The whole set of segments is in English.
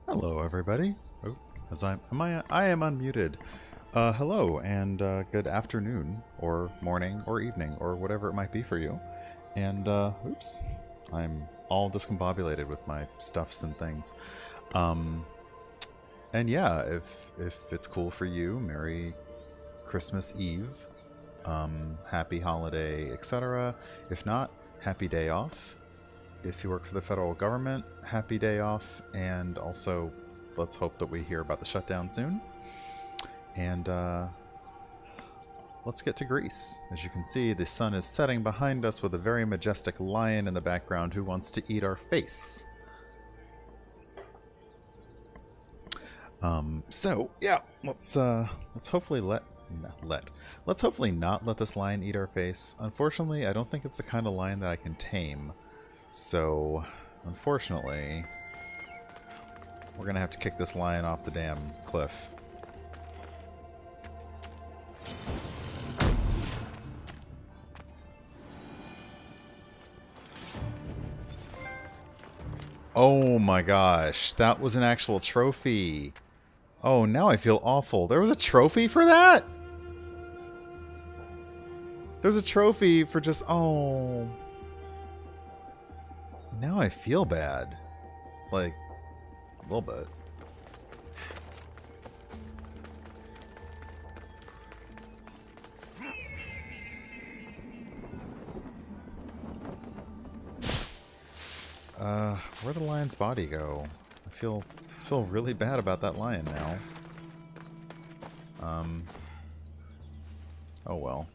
Hello, everybody. Oh, as I am unmuted. Hello and good afternoon, or morning, or evening, or whatever it might be for you. And oops, I'm all discombobulated with my stuffs and things. Um, and yeah, if it's cool for you, Merry Christmas Eve, Happy Holiday, etc. If not, Happy Day Off. If you work for the federal government, happy day off, and also let's hope that we hear about the shutdown soon. And let's get to Greece. As you can see, the sun is setting behind us with a very majestic lion in the background who wants to eat our face. So yeah, let's hopefully let's hopefully not let this lion eat our face. Unfortunately, I don't think it's the kind of lion that I can tame. So, unfortunately, we're going to have to kick this lion off the damn cliff. Oh my gosh, that was an actual trophy. Oh, now I feel awful. There was a trophy for that? There's a trophy for just... Oh... Now I feel bad. Like, a little bit. Where'd the lion's body go? I feel really bad about that lion now. Oh well.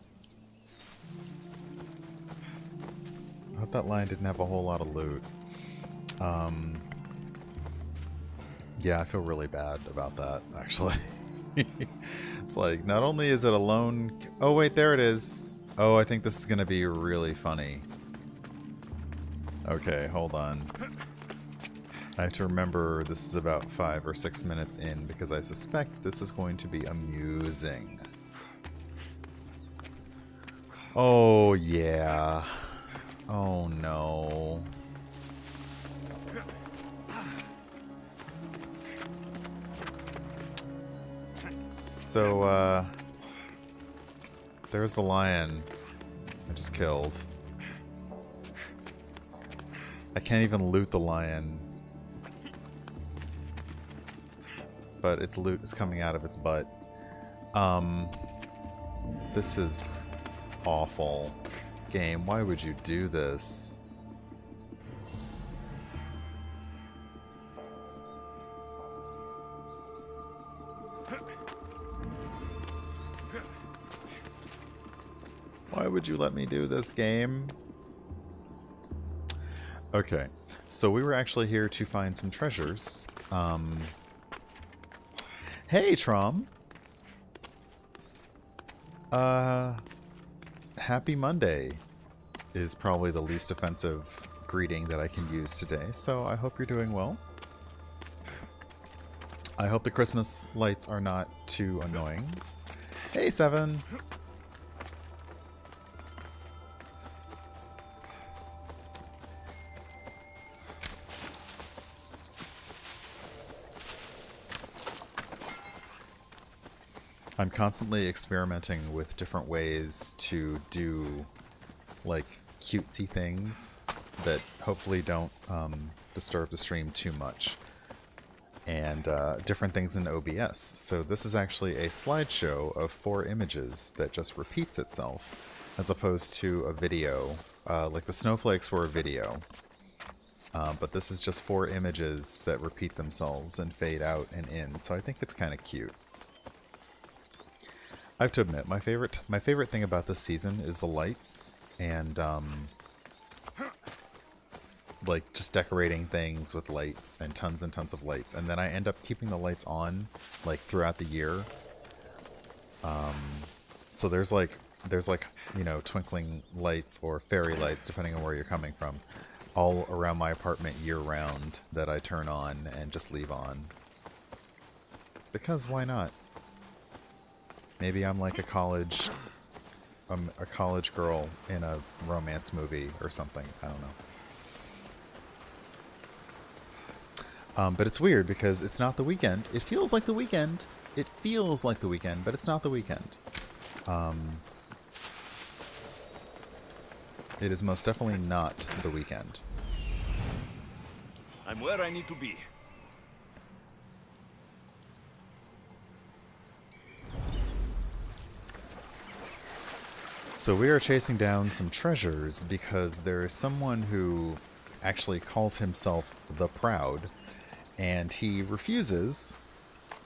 I hope that lion didn't have a whole lot of loot. Yeah, I feel really bad about that, actually. It's like, not only is it a lone... Oh, wait, there it is. Oh, I think this is going to be really funny. Okay, hold on. I have to remember this is about 5 or 6 minutes in, because I suspect this is going to be amusing. Oh, yeah. Oh, no. So, there's the lion I just killed. I can't even loot the lion. But its loot is coming out of its butt. This is awful. Game, why would you do this? Why would you let me do this, game? Okay, so we were actually here to find some treasures. Hey, Trom! Happy Monday is probably the least offensive greeting that I can use today, so I hope you're doing well. I hope the Christmas lights are not too annoying. Hey, Seven! I'm constantly experimenting with different ways to do, like, cutesy things that hopefully don't disturb the stream too much. And different things in OBS. So this is actually a slideshow of 4 images that just repeats itself, as opposed to a video. Like the snowflakes were a video. But this is just 4 images that repeat themselves and fade out and in. So I think it's kind of cute. I have to admit, my favorite thing about this season is the lights and like just decorating things with lights and tons of lights, and then I end up keeping the lights on like throughout the year. So there's like you know, twinkling lights or fairy lights depending on where you're coming from, all around my apartment year round that I turn on and just leave on. Because why not? Maybe I'm like a college girl in a romance movie or something. I don't know. But it's weird because it's not the weekend. It feels like the weekend. It feels like the weekend, but it's not the weekend. It is most definitely not the weekend. I'm where I need to be. So we are chasing down some treasures because there is someone who actually calls himself the Proud, and he refuses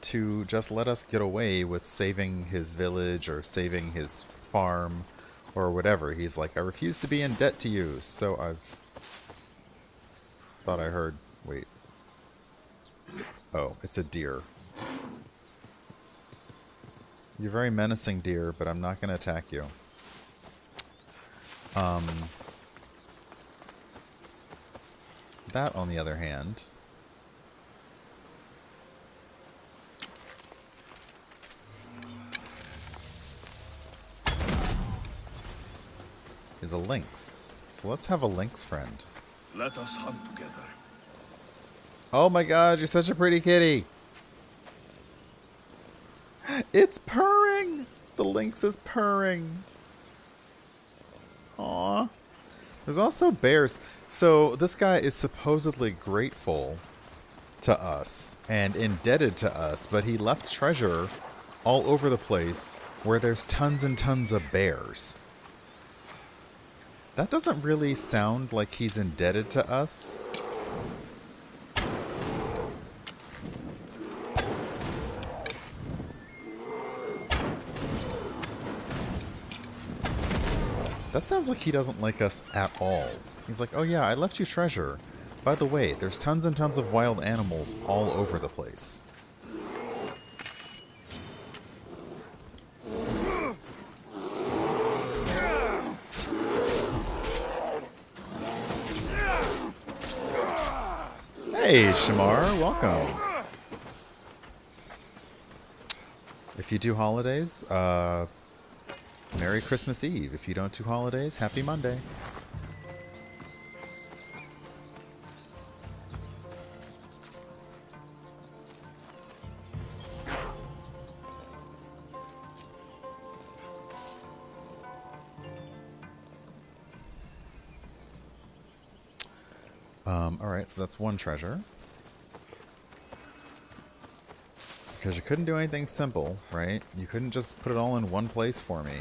to just let us get away with saving his village or saving his farm or whatever. He's like, I refuse to be in debt to you. So I've thought I heard, wait. Oh, it's a deer. You're very menacing, deer, but I'm not going to attack you. That, on the other hand, is a lynx. So let's have a lynx friend. Let us hunt together. Oh my god, you're such a pretty kitty. It's purring. The lynx is purring. Aww. There's also bears. So this guy is supposedly grateful to us and indebted to us, but he left treasure all over the place where there's tons and tons of bears. That doesn't really sound like he's indebted to us. That sounds like he doesn't like us at all. He's like, oh yeah, I left you treasure. By the way, there's tons and tons of wild animals all over the place. Hey, Shamar, welcome. If you do holidays, Merry Christmas Eve. If you don't do holidays, Happy Monday. Alright, so that's one treasure. Because you couldn't do anything simple, right? You couldn't just put it all in one place for me.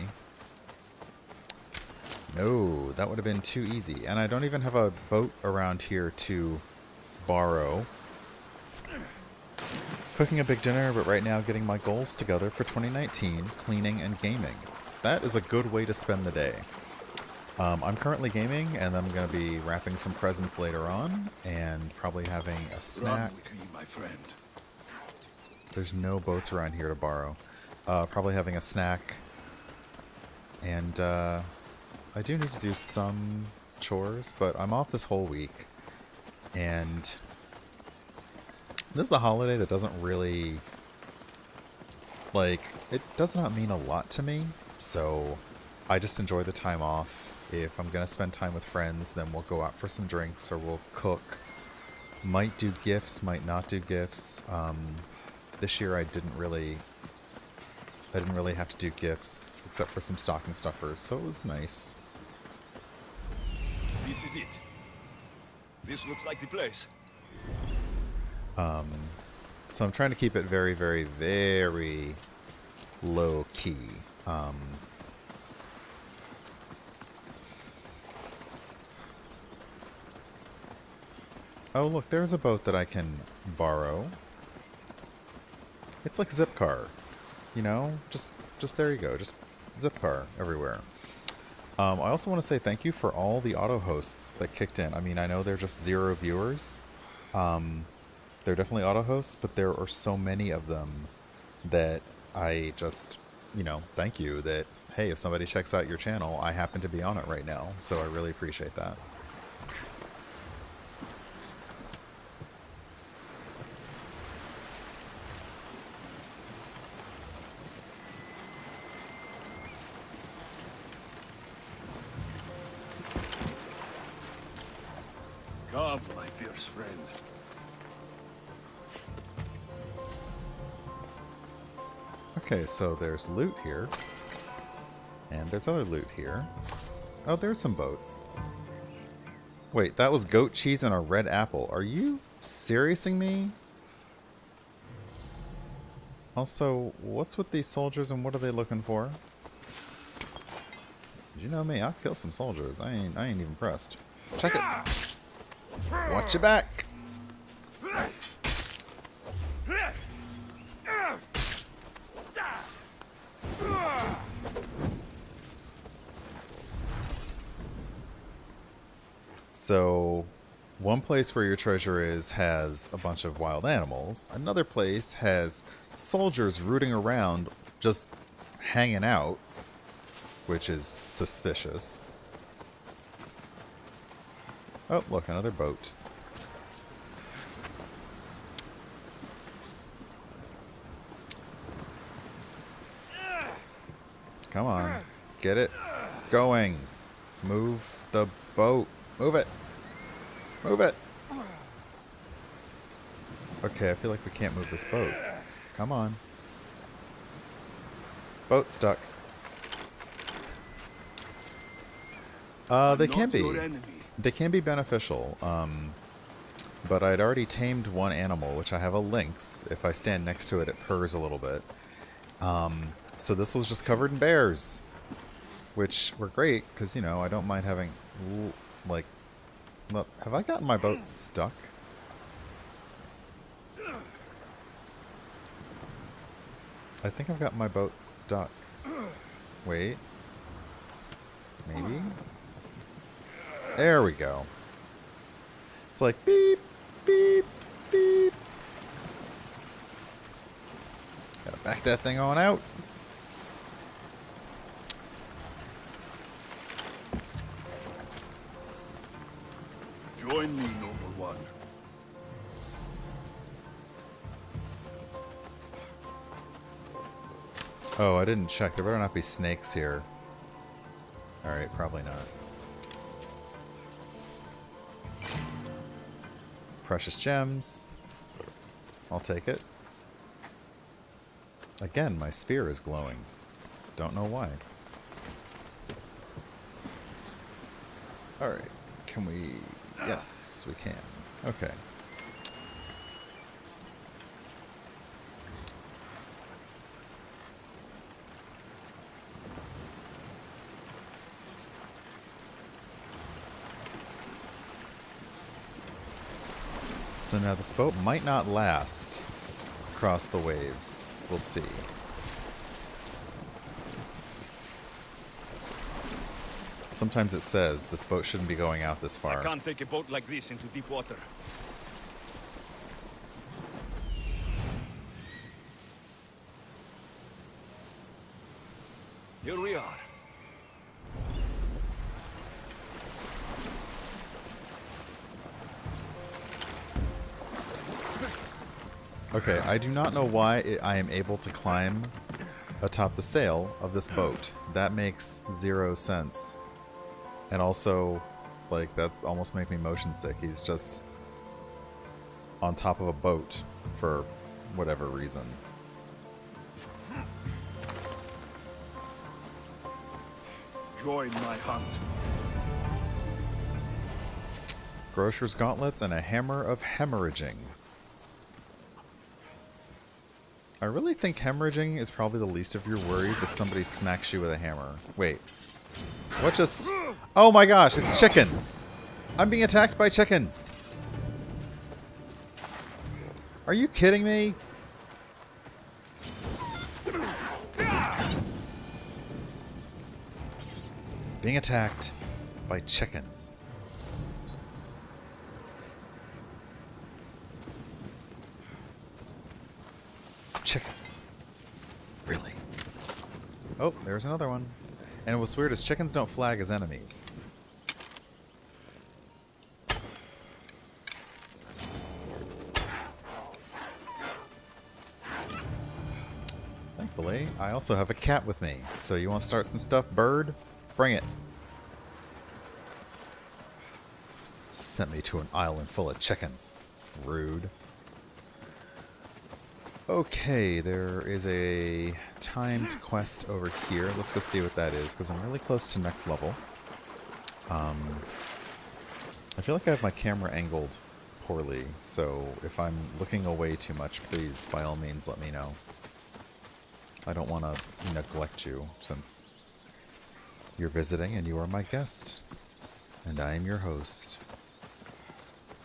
No, that would have been too easy. And I don't even have a boat around here to borrow. Cooking a big dinner, but right now getting my goals together for 2019, cleaning and gaming. That is a good way to spend the day. I'm currently gaming, and I'm going to be wrapping some presents later on, and probably having a snack. Run with me, my friend. There's no boats around here to borrow. Probably having a snack. And I do need to do some chores, but I'm off this whole week. And this is a holiday that doesn't really... Like, it does not mean a lot to me. So I just enjoy the time off. If I'm going to spend time with friends, then we'll go out for some drinks or we'll cook. Might do gifts, might not do gifts. This year I didn't really have to do gifts except for some stocking stuffers, so it was nice. This is it. This looks like the place. So I'm trying to keep it very, very, very low key. Oh, look, there's a boat that I can borrow. It's like Zipcar, you know? Just there you go. Just Zipcar everywhere. I also want to say thank you for all the auto hosts that kicked in. I mean, I know they're just 0 viewers. They're definitely auto hosts, but there are so many of them that I just, you know, thank you that, hey, if somebody checks out your channel, I happen to be on it right now. So I really appreciate that. Come, my fierce friend. Okay, so there's loot here. And there's other loot here. Oh, there's some boats. Wait, that was goat cheese and a red apple. Are you seriousing me? Also, what's with these soldiers and what are they looking for? You know me, I'll kill some soldiers. I ain't even pressed. Check it. Watch your back. So, one place where your treasure is has a bunch of wild animals. Another place has soldiers rooting around, just hanging out, which is suspicious. Oh, look, another boat. Come on. Get it going. Move the boat. Move it. Move it. Okay, I feel like we can't move this boat. Come on. Boat stuck. They can be. They can be beneficial. But I'd already tamed one animal, which I have a lynx. If I stand next to it, it purrs a little bit. So this was just covered in bears, which were great because, you know, I don't mind having, like, look, have I gotten my boat stuck? I think I've got my boat stuck. Wait. Maybe? There we go. It's like beep, beep, beep. Gotta back that thing on out. Join me, noble one. Oh, I didn't check. There better not be snakes here. Alright, probably not. Precious gems. I'll take it. Again, my spear is glowing. Don't know why. Alright, can we... Yes, we can. Okay. So now this boat might not last across the waves. We'll see. Sometimes it says this boat shouldn't be going out this far. I can't take a boat like this into deep water. Here we are. Okay, I do not know why I am able to climb atop the sail of this boat. That makes 0 sense. And also, like, that almost makes me motion sick. He's just on top of a boat for whatever reason. Join my hunt. Grocer's gauntlets and a hammer of hemorrhaging. I really think hemorrhaging is probably the least of your worries if somebody smacks you with a hammer. Wait. What just... Oh my gosh, it's chickens! I'm being attacked by chickens! Are you kidding me? Being attacked by chickens. Chickens. Really? Oh, there's another one. And what's weird is chickens don't flag as enemies. Thankfully, I also have a cat with me. So you want to start some stuff, bird? Bring it. Sent me to an island full of chickens. Rude. Okay, there is a timed quest over here. Let's go see what that is, because I'm really close to next level. I feel like I have my camera angled poorly, so if I'm looking away too much, please, by all means, let me know. I don't want to neglect you, since you're visiting and you are my guest, and I am your host.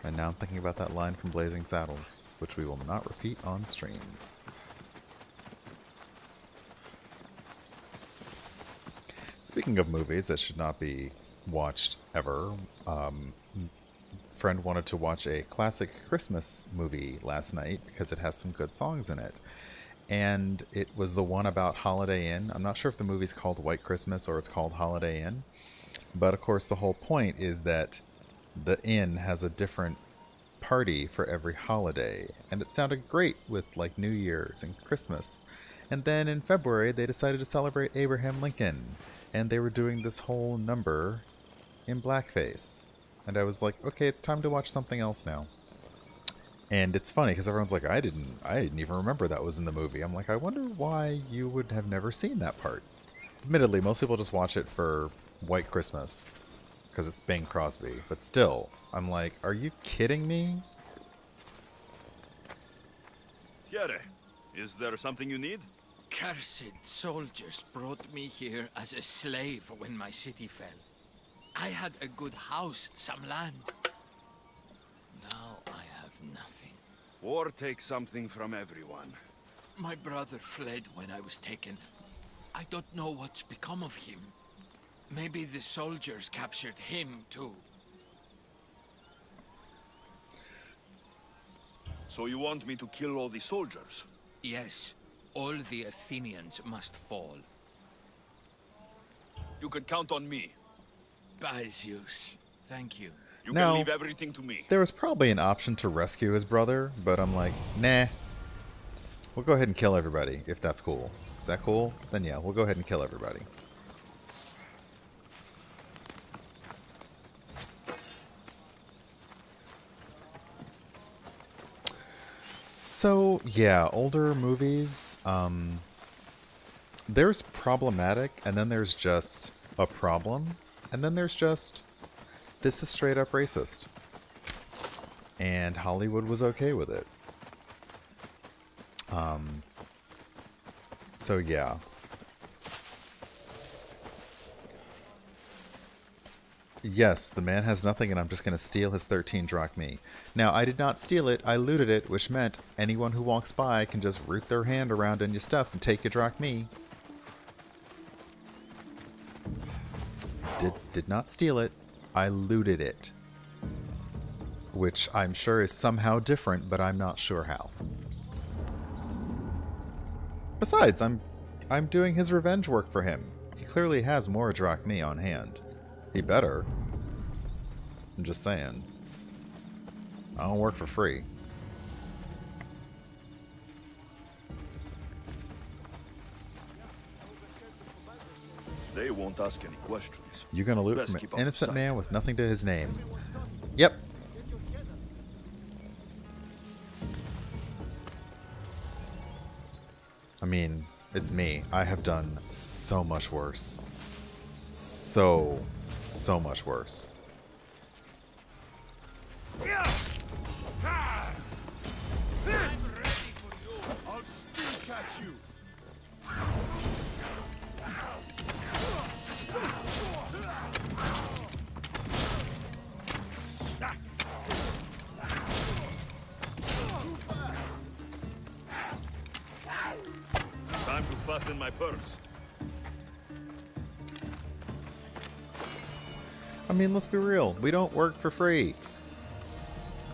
And now I'm thinking about that line from Blazing Saddles, which we will not repeat on stream. Speaking of movies that should not be watched ever, friend wanted to watch a classic Christmas movie last night because it has some good songs in it. And it was the one about Holiday Inn. I'm not sure if the movie's called White Christmas or it's called Holiday Inn. But of course the whole point is that the inn has a different party for every holiday. And it sounded great with like New Year's and Christmas. And then in February they decided to celebrate Abraham Lincoln. And they were doing this whole number in blackface. And I was like, okay, it's time to watch something else now. And it's funny because everyone's like, I didn't even remember that was in the movie. I'm like, I wonder why you would have never seen that part. Admittedly, most people just watch it for White Christmas because it's Bing Crosby. But still, I'm like, are you kidding me? Here, is there something you need? Cursed soldiers brought me here as a slave when my city fell. I had a good house, some land. Now I have nothing. War takes something from everyone. My brother fled when I was taken. I don't know what's become of him. Maybe the soldiers captured him too. So you want me to kill all the soldiers? Yes, all the Athenians must fall. You can count on me. By Zeus, thank you. You Now, can leave everything to me. there was probably an option to rescue his brother, but I'm like, nah. We'll go ahead and kill everybody, if that's cool. Is that cool? Then yeah, we'll go ahead and kill everybody. So, yeah, older movies, there's problematic, and then there's just a problem, and then there's just, this is straight up racist. And Hollywood was okay with it. So yeah. Yes, the man has nothing and I'm just going to steal his 13 drachmae. Now, I did not steal it, I looted it, which meant anyone who walks by can just root their hand around in your stuff and take your drachmae. Did not steal it, I looted it. Which I'm sure is somehow different, but I'm not sure how. Besides, I'm doing his revenge work for him. He clearly has more drachmae on hand. He better. I'm just saying. I don't work for free. They won't ask any questions. You gonna loot Best from keep an out of innocent sight. man with nothing to his name. Yep. I mean, it's me. I have done so much worse. So much worse. I'll still catch you. Time to fasten my purse. I mean, let's be real. We don't work for free.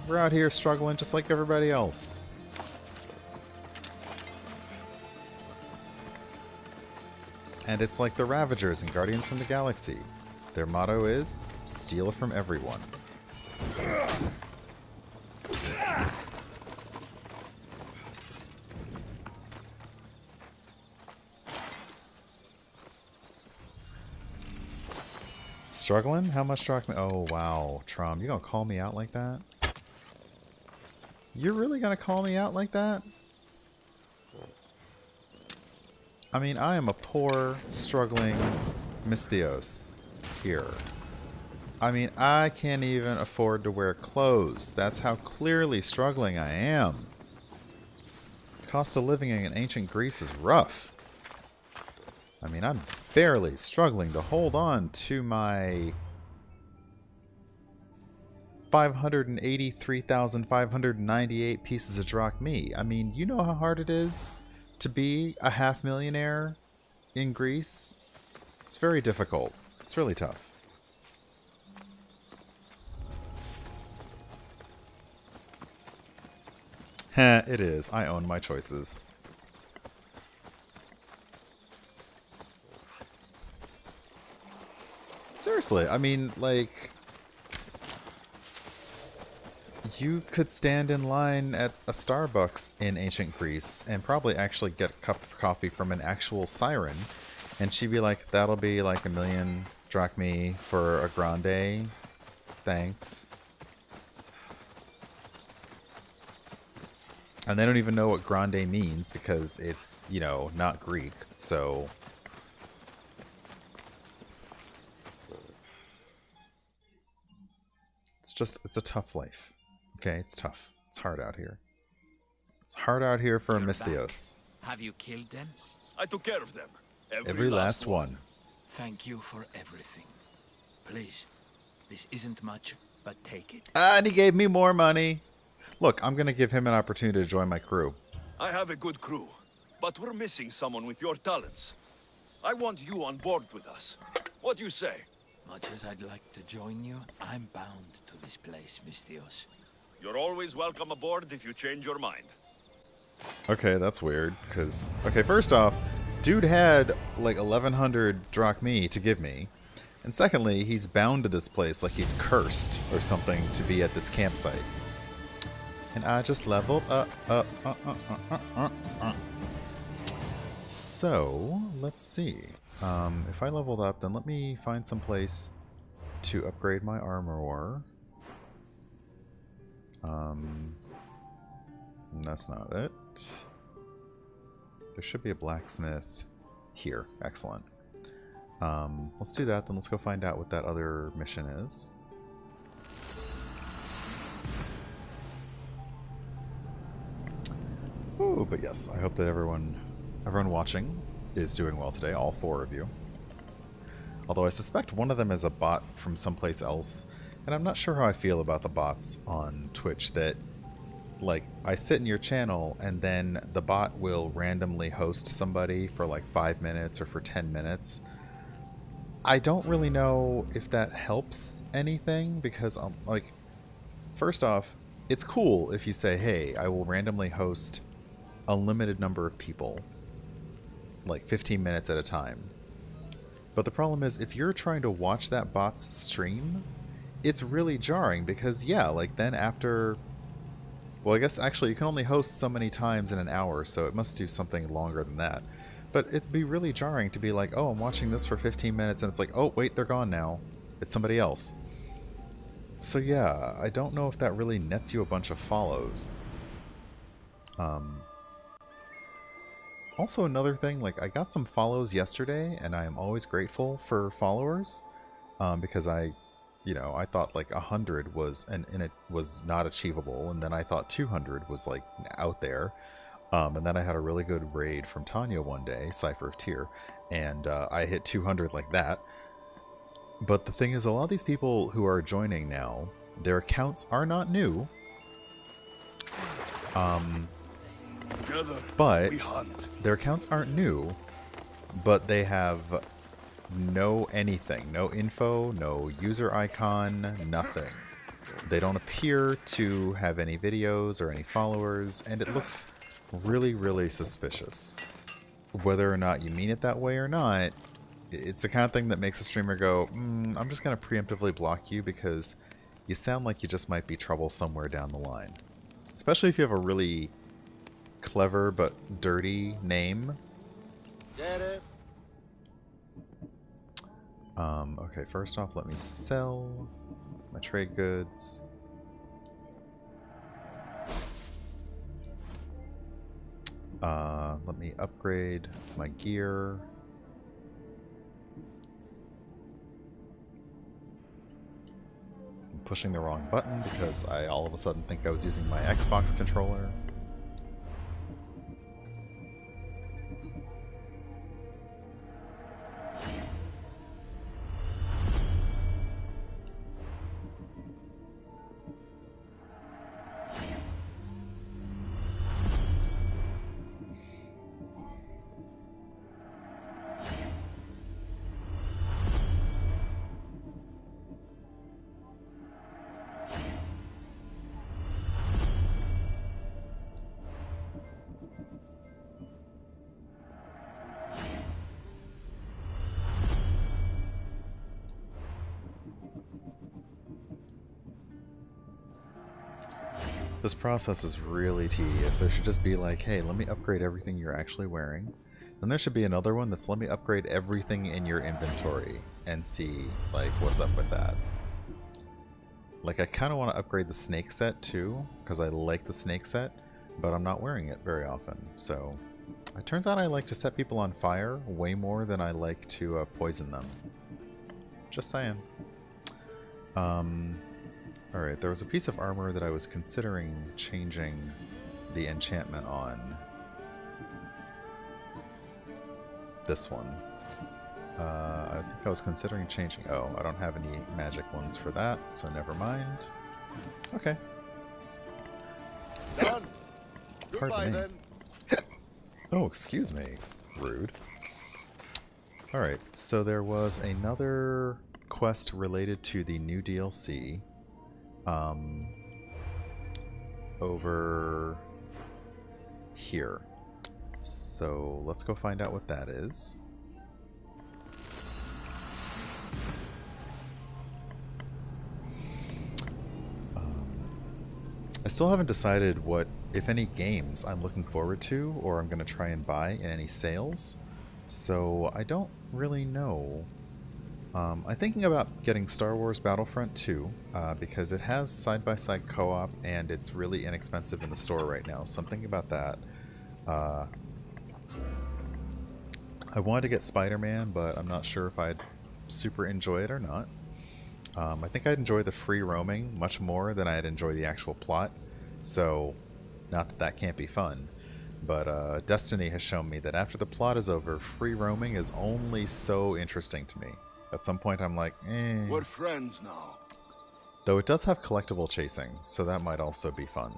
We're out here struggling just like everybody else. And it's like the Ravagers in Guardians from the Galaxy. Their motto is, steal from everyone. Struggling? How much drachma? Oh, wow. Trom, you gonna call me out like that? You're really gonna call me out like that? I mean, I am a poor, struggling Misthios here. I mean, I can't even afford to wear clothes. That's how clearly struggling I am. Cost of living in ancient Greece is rough. I mean, I'm barely struggling to hold on to my 583,598 pieces of drachmae. I mean, you know how hard it is to be a half-millionaire in Greece? It's very difficult. It's really tough. Heh, it is. I own my choices. Seriously, I mean, like, you could stand in line at a Starbucks in ancient Greece and probably actually get a cup of coffee from an actual siren, and she'd be like, that'll be like 1,000,000 drachmae for a grande. Thanks. And they don't even know what grande means because it's, you know, not Greek, so... it's a tough life. Okay, it's tough. It's hard out here. It's hard out here for a Misthios. Have you killed them? I took care of them. Every last one. Thank you for everything. Please, this isn't much, but take it. And he gave me more money. Look, I'm going to give him an opportunity to join my crew. I have a good crew, but we're missing someone with your talents. I want you on board with us. What do you say? Much as I'd like to join you, I'm bound to this place, Misthios. You're always welcome aboard if you change your mind. Okay, that's weird, because... Okay, first off, dude had, like, 1,100 drachmae to give me. And secondly, he's bound to this place like he's cursed or something to be at this campsite. And I just leveled up. So, let's see. If I leveled up, then let me find some place to upgrade my armor. That's not it. There should be a blacksmith here. Excellent. Let's do that, then let's go find out what that other mission is. Ooh, but yes, I hope that everyone watching is doing well today, all 4 of you. Although I suspect one of them is a bot from someplace else, and I'm not sure how I feel about the bots on Twitch that, like, I sit in your channel and then the bot will randomly host somebody for like 5 minutes or for 10 minutes. I don't really know if that helps anything because, like, first off, it's cool if you say, hey, I will randomly host a limited number of people, like 15 minutes at a time. But the problem is, if you're trying to watch that bot's stream, it's really jarring because, yeah, like then after... Well, I guess actually you can only host so many times in an hour, so it must do something longer than that. But it'd be really jarring to be like, oh, I'm watching this for 15 minutes, and it's like, oh, wait, they're gone now. It's somebody else. So yeah, I don't know if that really nets you a bunch of follows. Also, another thing, like, I got some follows yesterday, and I am always grateful for followers, because I thought, like, 100 was, and it was not achievable, and then I thought 200 was, like, out there, and then I had a really good raid from Tanya one day, Cypher of Tyr, and I hit 200 like that. But the thing is, a lot of these people who are joining now, their accounts are not new, but their accounts aren't new, but they have no anything, no info, no user icon, nothing. They don't appear to have any videos or any followers, and it looks really, really suspicious. Whether or not you mean it that way or not, it's the kind of thing that makes a streamer go, I'm just going to preemptively block you because you sound like you just might be trouble somewhere down the line. Especially if you have a really clever but dirty name. Get it? Okay, first off, let me sell my trade goods. Let me upgrade my gear. I'm pushing the wrong button because I all of a sudden think I was using my Xbox controller. This process is really tedious. There should just be like, hey, let me upgrade everything you're actually wearing. Then there should be another one that's let me upgrade everything in your inventory and see like what's up with that. Like I kind of want to upgrade the snake set too, because I like the snake set, but I'm not wearing it very often. So it turns out I like to set people on fire way more than I like to poison them. Just saying. Alright, there was a piece of armor that I was considering changing the enchantment on. This one. I think I was considering changing... Oh, I don't have any magic ones for that, so never mind. Okay. Done. Pardon Goodbye me. then. Oh, excuse me. Rude. Alright, so there was another quest related to the new DLC. Over here. So let's go find out what that is. I still haven't decided what, if any, games I'm looking forward to or I'm going to try and buy in any sales. So I don't really know. I'm thinking about getting Star Wars Battlefront 2 because it has side-by-side co-op and it's really inexpensive in the store right now. So I'm thinking about that. I wanted to get Spider-Man, but I'm not sure if I'd super enjoy it or not. I think I'd enjoy the free roaming much more than I'd enjoy the actual plot. So, not that that can't be fun. But Destiny has shown me that after the plot is over, free roaming is only so interesting to me. At some point I'm like, eh. We're friends now. Though it does have collectible chasing, so that might also be fun.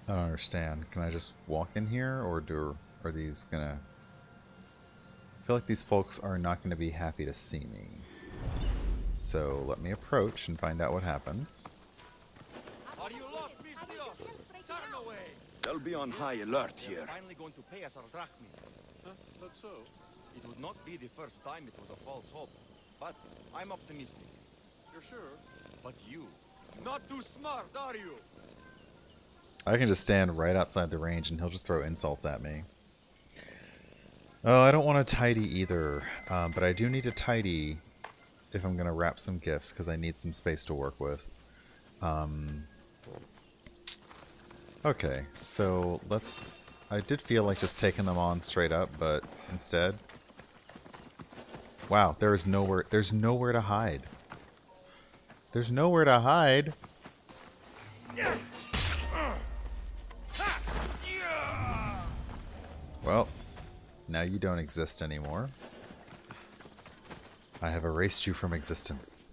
I don't understand. Can I just walk in here, or are these gonna... I feel like these folks are not gonna be happy to see me. So let me approach and find out what happens. Are you lost, Mistios? Turn away! They'll be on high alert here. Finally going to pay us our drachmi. That's so. It would not be the first time it was a false hope, but I'm optimistic. You're sure? But you, not too smart, are you? I can just stand right outside the range and he'll just throw insults at me. Oh, I don't want to tidy either, but I do need to tidy if I'm going to wrap some gifts because I need some space to work with. Okay, so let's... I did feel like just taking them on straight up, but instead... Wow, there's nowhere to hide. There's nowhere to hide. Well, now you don't exist anymore. I have erased you from existence.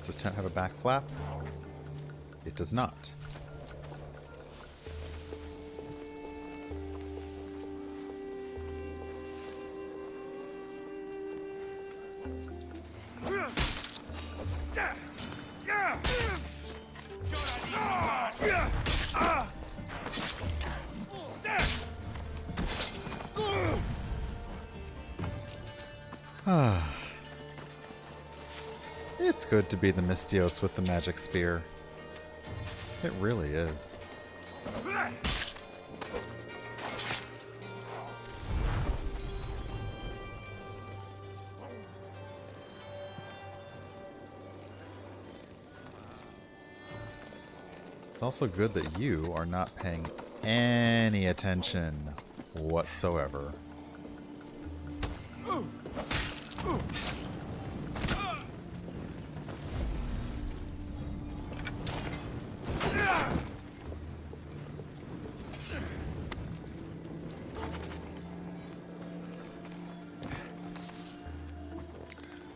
Does this tent have a back flap? It does not. It's good to be the Mystios with the magic spear. It really is. It's also good that you are not paying any attention whatsoever.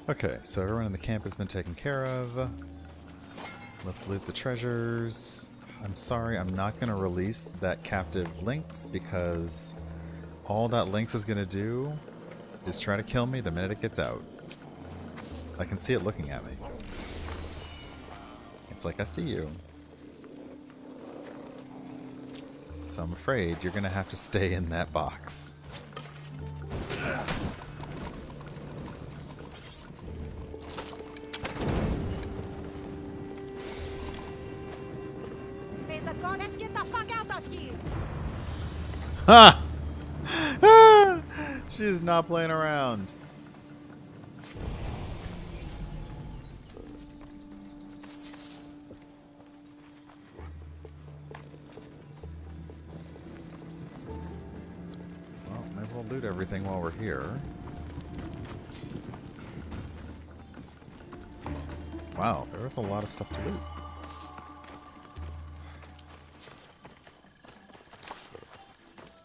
Okay, so everyone in the camp has been taken care of. Let's loot the treasures. I'm sorry, I'm not going to release that captive Lynx because all that Lynx is going to do is try to kill me the minute it gets out. I can see it looking at me. It's like, I see you. So I'm afraid you're going to have to stay in that box. Let's get the fuck out of here! Ha! She's not playing around. Well, might as well loot everything while we're here. Wow, there was a lot of stuff to loot.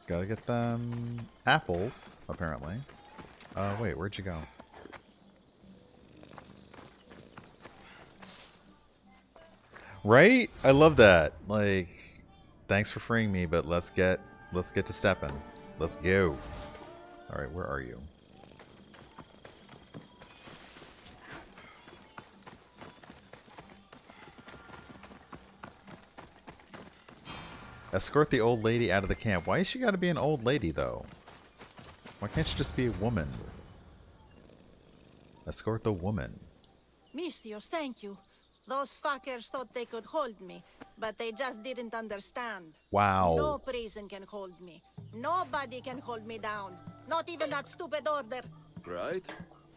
Gotta get them apples, apparently. Wait, where'd you go? Right? I love that. Like, thanks for freeing me, but let's get to stepping. Let's go. Alright, where are you? Escort the old lady out of the camp. Why has she got to be an old lady, though? Why can't she just be a woman? Escort the woman. Mystios, thank you. Those fuckers thought they could hold me, but they just didn't understand. Wow. No prison can hold me. Nobody can hold me down. Not even that stupid order. Right?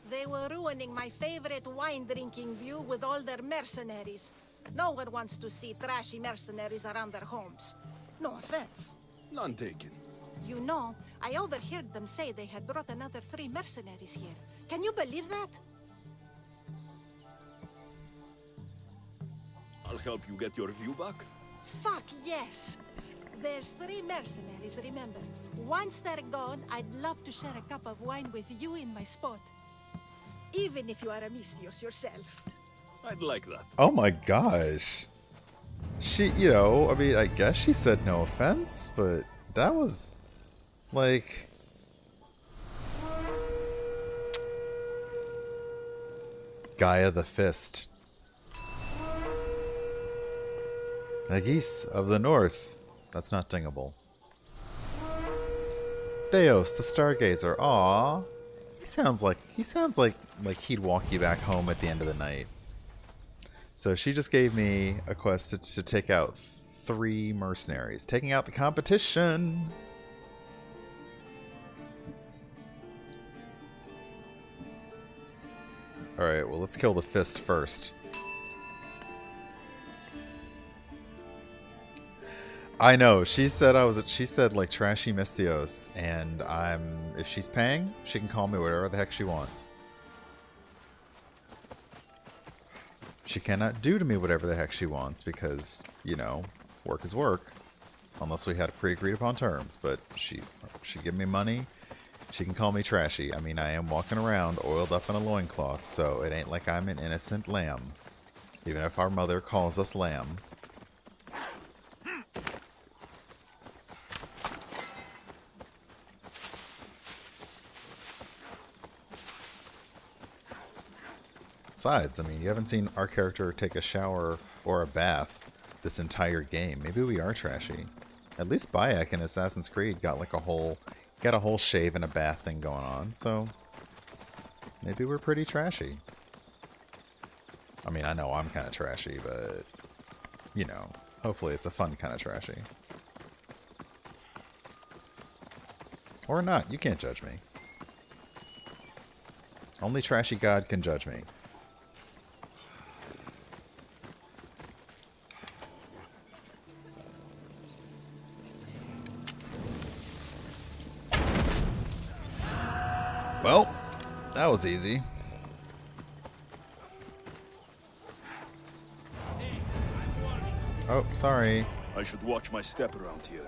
They were ruining my favorite wine-drinking view with all their mercenaries. No one wants to see trashy mercenaries around their homes. No offense. None taken. You know, I overheard them say they had brought another 3 mercenaries here. Can you believe that? I'll help you get your view back. Fuck yes! There's 3 mercenaries, remember. Once they're gone, I'd love to share a cup of wine with you in my spot. Even if you are a Mystios yourself. I'd like that. Oh my gosh. She, you know, I mean, I guess she said no offense, but that was, like... Gaia the Fist. Agis of the North. That's not dingable. Theos, the Stargazer. Aw. He sounds like he'd walk you back home at the end of the night. So she just gave me a quest to take out 3 mercenaries. Taking out the competition! Alright, well let's kill the fist first. I know, she said like trashy Mystios, and if she's paying, she can call me whatever the heck she wants. She cannot do to me whatever the heck she wants because, you know, work is work. Unless we had pre-agreed upon terms. But she give me money. She can call me trashy. I mean, I am walking around oiled up in a loincloth, so it ain't like I'm an innocent lamb. Even if our mother calls us lamb. Besides, I mean, you haven't seen our character take a shower or a bath this entire game. Maybe we are trashy. At least Bayek in Assassin's Creed got like a whole shave and a bath thing going on, so maybe we're pretty trashy. I mean, I know I'm kind of trashy, but you know, hopefully it's a fun kind of trashy. Or not, you can't judge me. Only Trashy God can judge me. Well, that was easy. Oh, sorry. I should watch my step around here.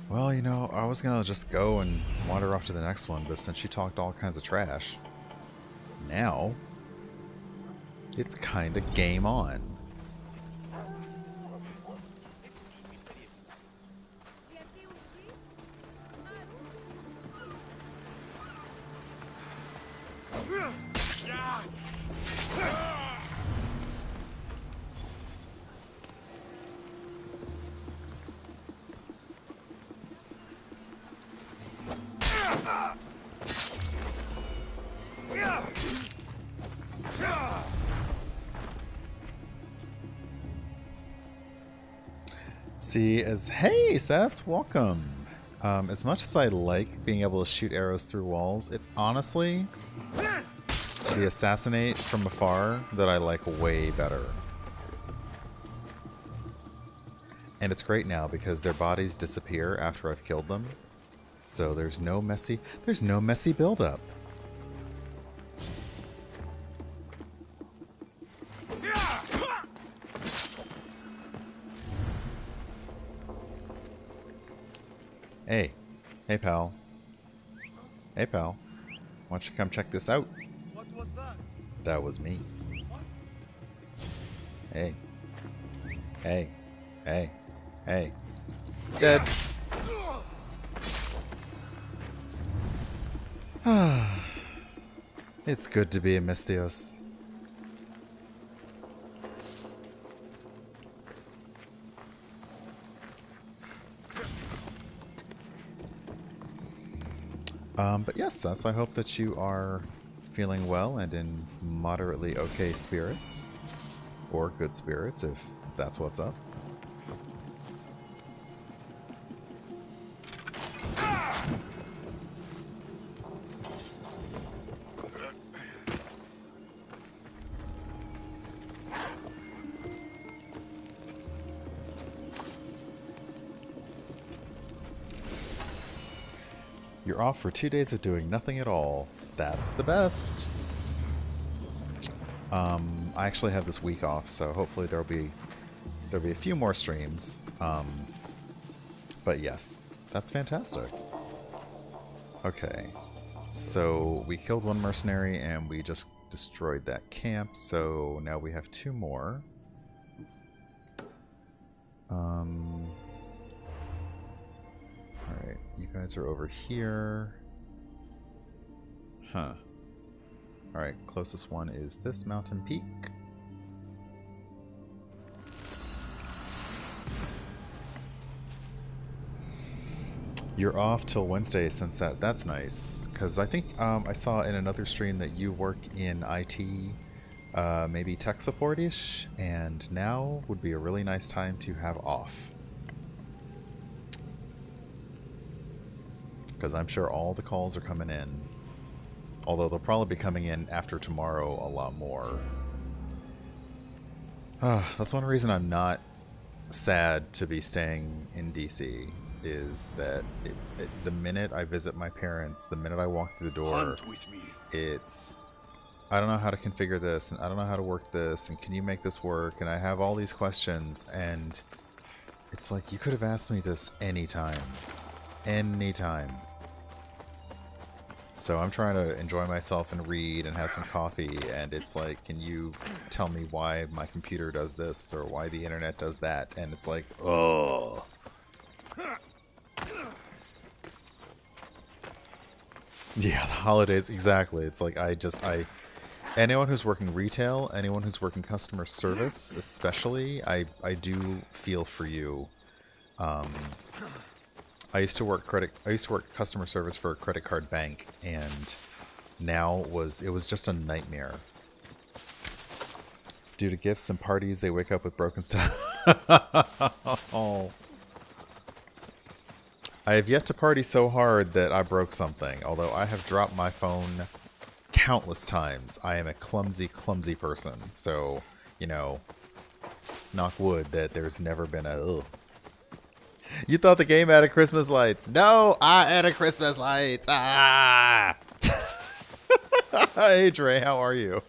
Well, you know, I was gonna just go and wander off to the next one, but since she talked all kinds of trash, now it's kinda game on. See, hey, Sass, welcome. As much as I like being able to shoot arrows through walls, it's honestly the assassinate from afar that I like way better. And it's great now because their bodies disappear after I've killed them, so there's no messy buildup. Hey. Hey, pal. Hey, pal. Why don't you come check this out? What was that? That was me. Hey. Hey. Hey. Hey. Dead. It's good to be a Misthios. But yes, Sus, I hope that you are feeling well and in moderately okay spirits. Or good spirits, if that's what's up. You're off for 2 days of doing nothing at all. That's the best. I actually have this week off, so hopefully there'll be a few more streams. But yes, that's fantastic. Okay, so we killed one mercenary and we just destroyed that camp. So now we have 2 more. Alright, you guys are over here. Huh. Alright, closest one is this mountain peak. You're off till Wednesday since that's nice. Because I think I saw in another stream that you work in IT, maybe tech support-ish, and now would be a really nice time to have off. Because I'm sure all the calls are coming in. Although they'll probably be coming in after tomorrow a lot more. That's one reason I'm not sad to be staying in DC. Is that the minute I visit my parents, the minute I walk through the door, Hunt with me. it's... I don't know how to configure this, and I don't know how to work this, and can you make this work? And I have all these questions, and it's like, you could have asked me this anytime. Anytime. So I'm trying to enjoy myself and read and have some coffee, and it's like, can you tell me why my computer does this or why the internet does that? And it's like, oh. Yeah, the holidays, exactly. It's like anyone who's working retail, anyone who's working customer service, especially, I do feel for you. I used to work customer service for a credit card bank, and now it was just a nightmare. Due to gifts and parties, they wake up with broken stuff. Oh. I have yet to party so hard that I broke something, although I have dropped my phone countless times. I am a clumsy, clumsy person, so, you know, knock wood that there's never been a ugh. You thought the game added Christmas lights. No, I added Christmas lights. Ah! Hey, Dre, how are you?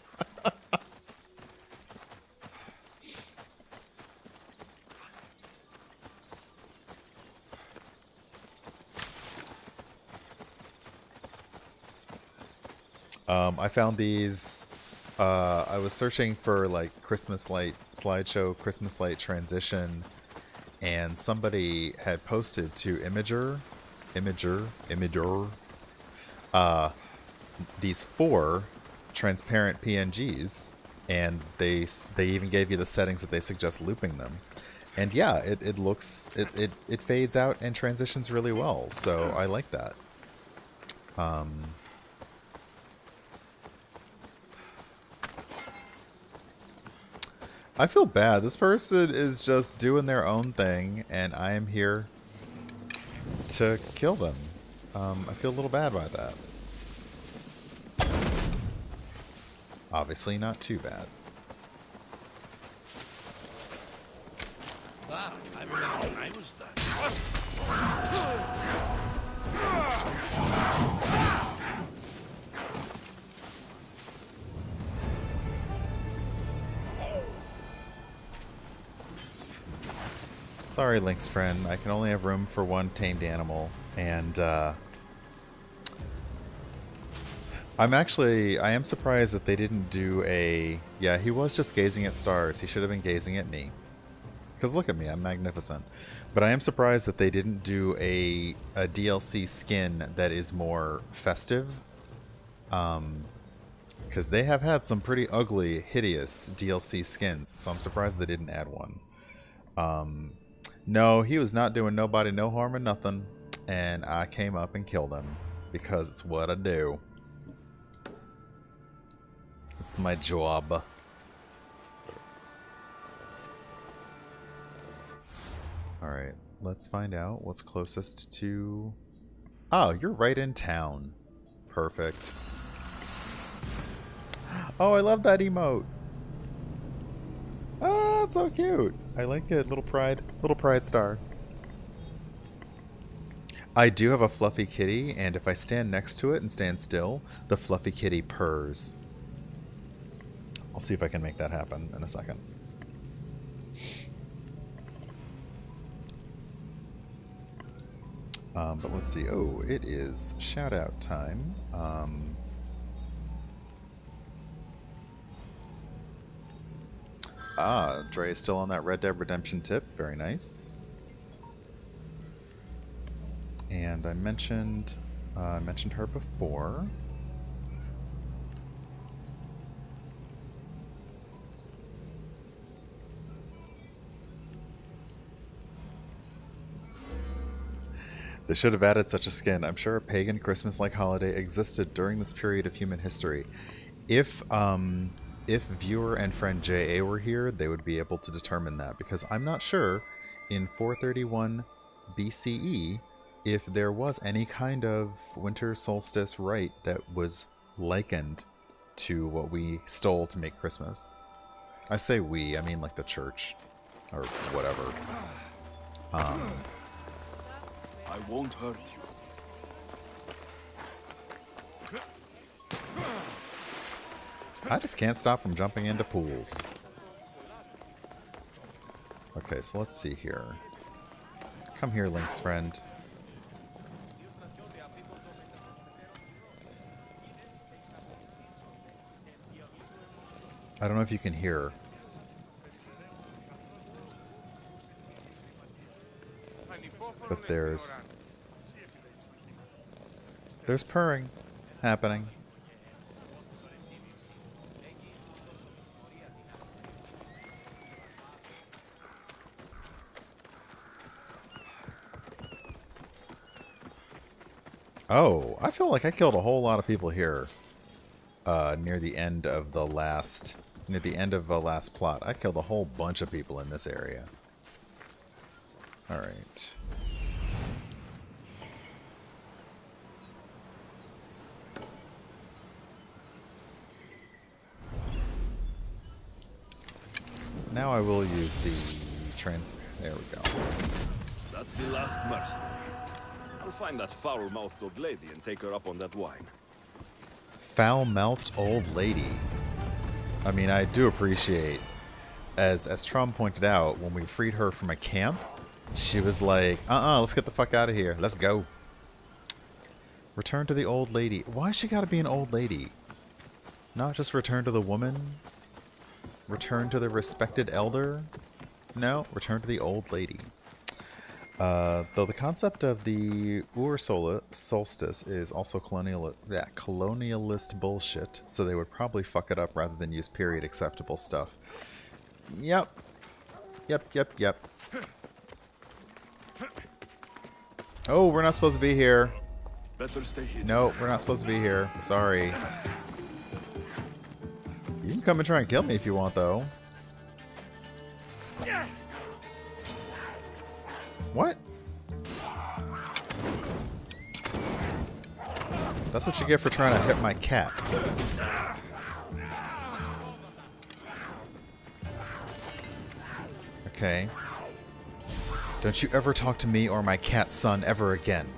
I found these. I was searching for like Christmas light slideshow, Christmas light transition, and somebody had posted to Imager, these 4 transparent PNGs, and they even gave you the settings that they suggest looping them. And yeah, it looks it fades out and transitions really well, so I like that. I feel bad. This person is just doing their own thing, and I am here to kill them. I feel a little bad by that. Obviously not too bad. Ah, I remember when I was there. Sorry, Link's friend. I can only have room for one tamed animal, and I am surprised that they didn't do a... Yeah, he was just gazing at stars. He should have been gazing at me. Because look at me, I'm magnificent. But I am surprised that they didn't do a DLC skin that is more festive. Because they have had some pretty ugly, hideous DLC skins, so I'm surprised they didn't add one. No, he was not doing nobody no harm or nothing, and I came up and killed him, because it's what I do. It's my job. Alright, let's find out what's closest to... Oh, you're right in town. Perfect. Oh, I love that emote. Oh, it's so cute. I like it. Little pride star. I do have a fluffy kitty, and if I stand next to it and stand still, the fluffy kitty purrs. I'll see if I can make that happen in a second. But let's see. Oh, it is shout out time. Dre is still on that Red Dead Redemption tip. Very nice. And I mentioned her before. They should have added such a skin. I'm sure a pagan Christmas-like holiday existed during this period of human history. If viewer and friend JA were here, they would be able to determine that, because I'm not sure in 431 BCE if there was any kind of winter solstice rite that was likened to what we stole to make Christmas. I say we, I mean like the church or whatever. I won't hurt you. I just can't stop from jumping into pools. Okay, so let's see here. Come here, Link's friend. I don't know if you can hear. But there's purring happening. Oh, I feel like I killed a whole lot of people here. Near the end of the last plot. I killed a whole bunch of people in this area. All right. Now I will use the there we go. That's the last mercenary. I'll find that foul-mouthed old lady and take her up on that wine. Foul-mouthed old lady. I mean, I do appreciate, as Trom pointed out, when we freed her from a camp, she was like, let's get the fuck out of here. Let's go. Return to the old lady. Why she gotta be an old lady? Not just return to the woman? Return to the respected elder? No, return to the old lady. Though the concept of the solstice is also colonialist bullshit, so they would probably fuck it up rather than use period acceptable stuff. Yep. Oh, we're not supposed to be here. Better stay hidden. No, we're not supposed to be here. Sorry. You can come and try and kill me if you want, though. What? That's what you get for trying to hit my cat. Okay. Don't you ever talk to me or my cat son ever again.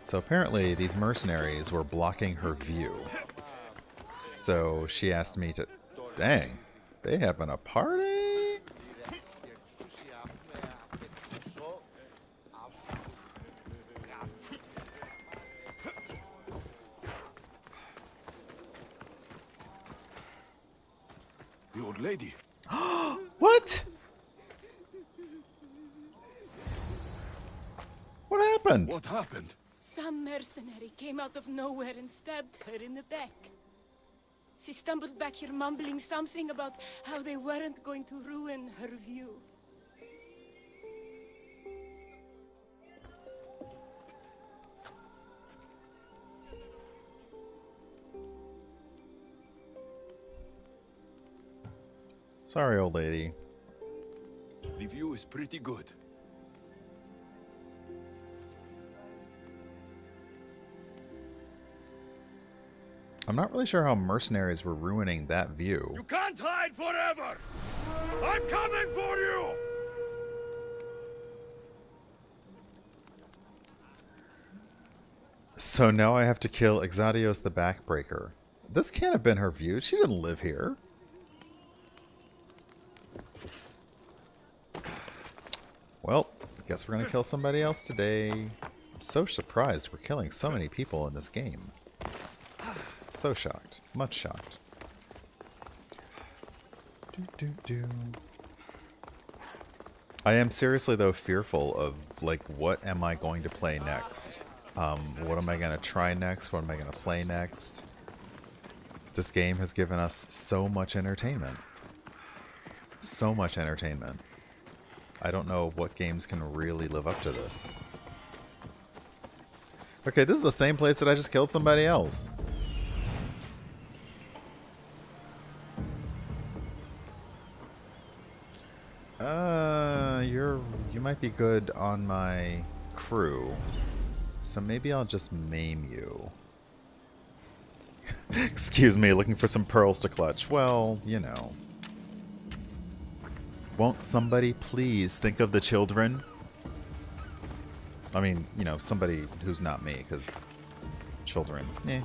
So apparently these mercenaries were blocking her view. So she asked me to... Dang, they having a party? The old lady. What? What happened? What happened? Some mercenary came out of nowhere and stabbed her in the back. She stumbled back here mumbling something about how they weren't going to ruin her view. Sorry, old lady. The view is pretty good. I'm not really sure how mercenaries were ruining that view. You can't hide forever! I'm coming for you! So now I have to kill Exadios the Backbreaker. This can't have been her view. She didn't live here. Well, I guess we're going to kill somebody else today. I'm so surprised we're killing so many people in this game. So shocked. Much shocked. I am seriously, though, fearful of, like, what am I going to play next? What am I going to try next? What am I going to play next? This game has given us so much entertainment. So much entertainment. I don't know what games can really live up to this. Okay, this is the same place that I just killed somebody else. You might be good on my crew. So maybe I'll just maim you. Excuse me, looking for some pearls to clutch. Well, you know. Won't somebody please think of the children? I mean, you know, somebody who's not me, because children, eh.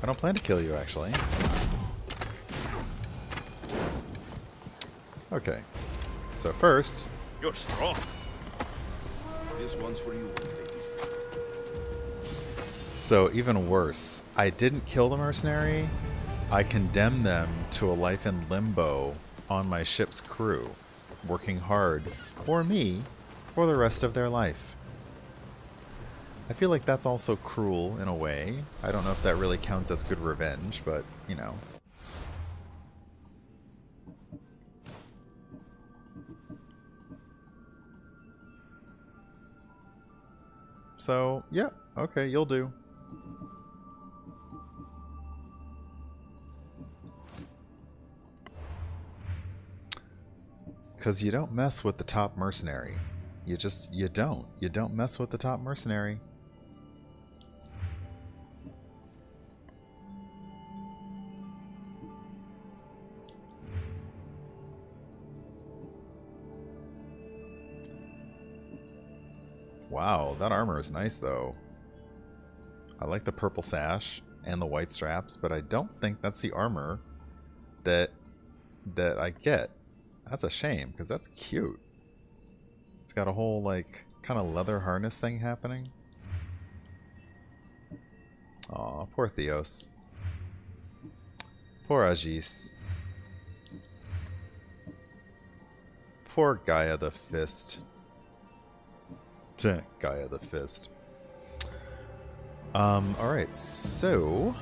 I don't plan to kill you, actually. Okay. So first... You're strong. This one's for you, lady. So even worse, I didn't kill the mercenary. I condemned them to a life in limbo on my ship's crew, working hard for me for the rest of their life. I feel like that's also cruel in a way. I don't know if that really counts as good revenge, but, you know. So, yeah, okay, you'll do. Because you don't mess with the top mercenary. You don't. You don't mess with the top mercenary. Wow, that armor is nice though. I like the purple sash and the white straps, but I don't think that's the armor that I get. That's a shame, because that's cute. It's got a whole, like, kind of leather harness thing happening. Aw, poor Theos. Poor Agis. Poor Gaia the Fist. Gaia the Fist. Alright, so...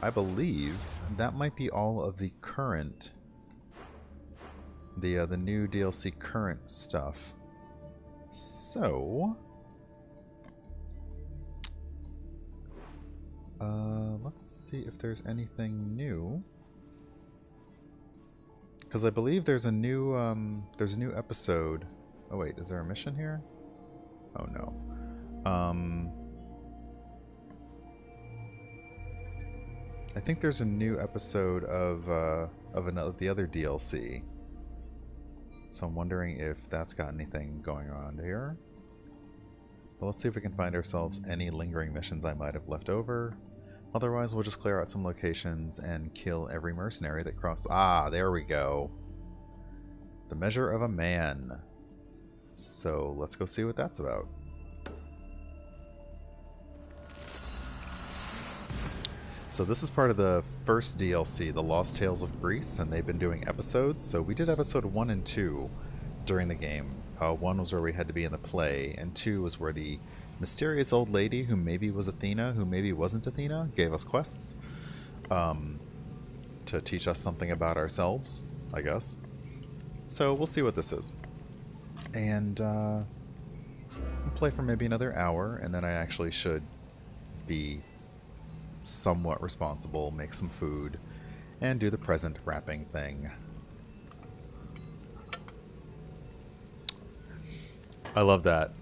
I believe that might be all of the current... The new DLC current stuff. So... let's see if there's anything new. Because I believe there's a new episode. Oh wait, is there a mission here? Oh no. I think there's a new episode of the other DLC. So I'm wondering if that's got anything going on here. But let's see if we can find ourselves any lingering missions I might have left over. Otherwise, we'll just clear out some locations and kill every mercenary that crosses. Ah, there we go. The Measure of a Man. So let's go see what that's about. So this is part of the first DLC, The Lost Tales of Greece, and they've been doing episodes. So we did episode 1 and 2 during the game. 1 was where we had to be in the play, and 2 was where the mysterious old lady, who maybe was Athena, who maybe wasn't Athena, gave us quests to teach us something about ourselves, I guess. So we'll see what this is. And we'll play for maybe another hour, and then I actually should be somewhat responsible, make some food, and do the present wrapping thing. I love that.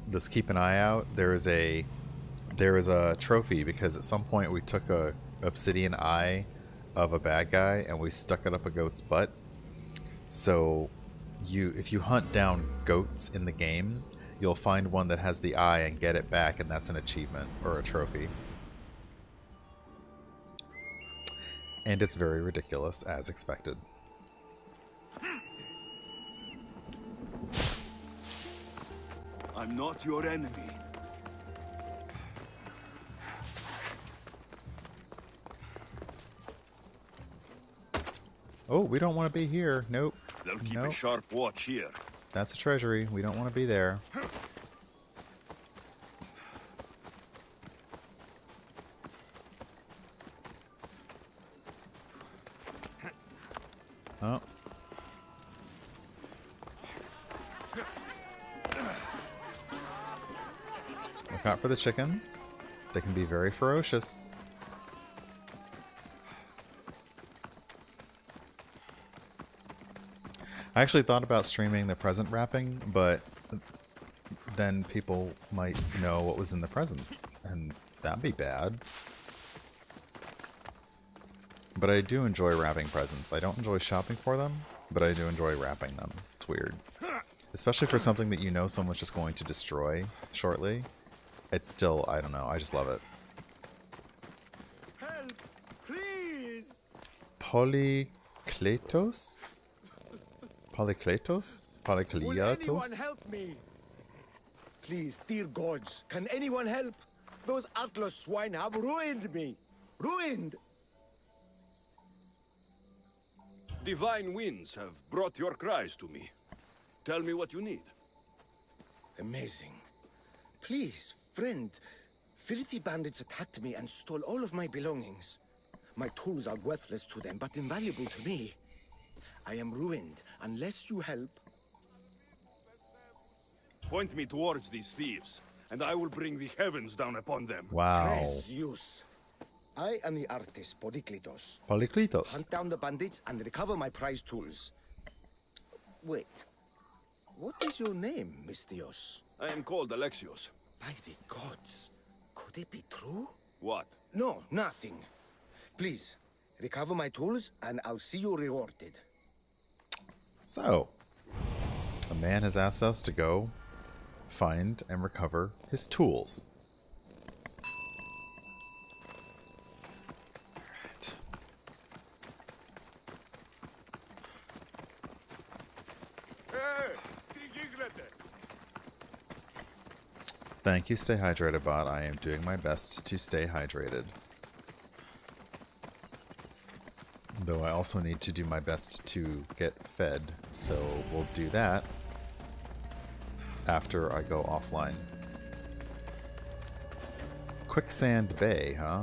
Just keep an eye out. There is a trophy because at some point we took a obsidian eye of a bad guy and we stuck it up a goat's butt. So if you hunt down goats in the game, you'll find one that has the eye and get it back, and that's an achievement or a trophy. And it's very ridiculous, as expected. I'm not your enemy. Oh, we don't want to be here. Nope. They'll keep Nope. a sharp watch here. That's a treasury. We don't want to be there. Oh. Look out for the chickens. They can be very ferocious. I actually thought about streaming the present wrapping, but then people might know what was in the presents, and that'd be bad. But I do enjoy wrapping presents. I don't enjoy shopping for them, but I do enjoy wrapping them. It's weird. Especially for something that you know someone's just going to destroy shortly. It's still, I don't know, I just love it. Polykletos? Polykletos? Will anyone Polykletos? help me? Please, dear gods, can anyone help? Those Atlas swine have ruined me. Ruined! Divine winds have brought your cries to me. Tell me what you need. Amazing. Please, friend. Filthy bandits attacked me and stole all of my belongings. My tools are worthless to them, but invaluable to me. I am ruined. Unless you help, Point me towards these thieves, and I will bring the heavens down upon them. Wow. praise Zeus. I am the artist, Polykletos. Polykletos. Hunt down the bandits and recover my prized tools. Wait. What is your name, Mystios? I am called Alexios. By the gods. Could it be true? What? No, nothing. Please, recover my tools and I'll see you rewarded. So, a man has asked us to go find and recover his tools. Alright. Thank you, stay hydrated, bot. I am doing my best to stay hydrated. Though I also need to do my best to get fed, so we'll do that after I go offline. Quicksand Bay, huh?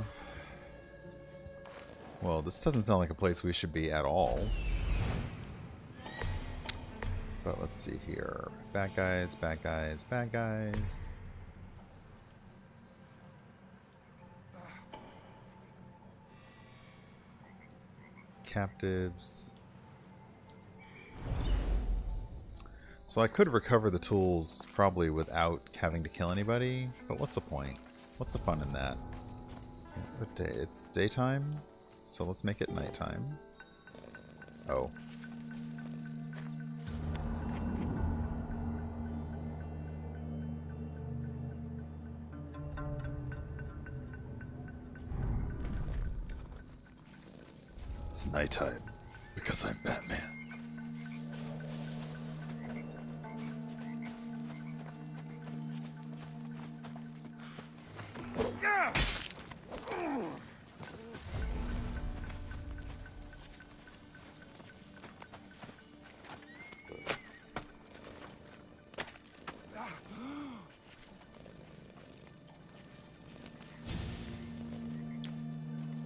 Well, this doesn't sound like a place we should be at all. But let's see here. Bad guys, bad guys, bad guys. Captives. So I could recover the tools probably without having to kill anybody, but what's the point? What's the fun in that? What day? It's daytime, so let's make it nighttime. Oh. It's nighttime because I'm Batman.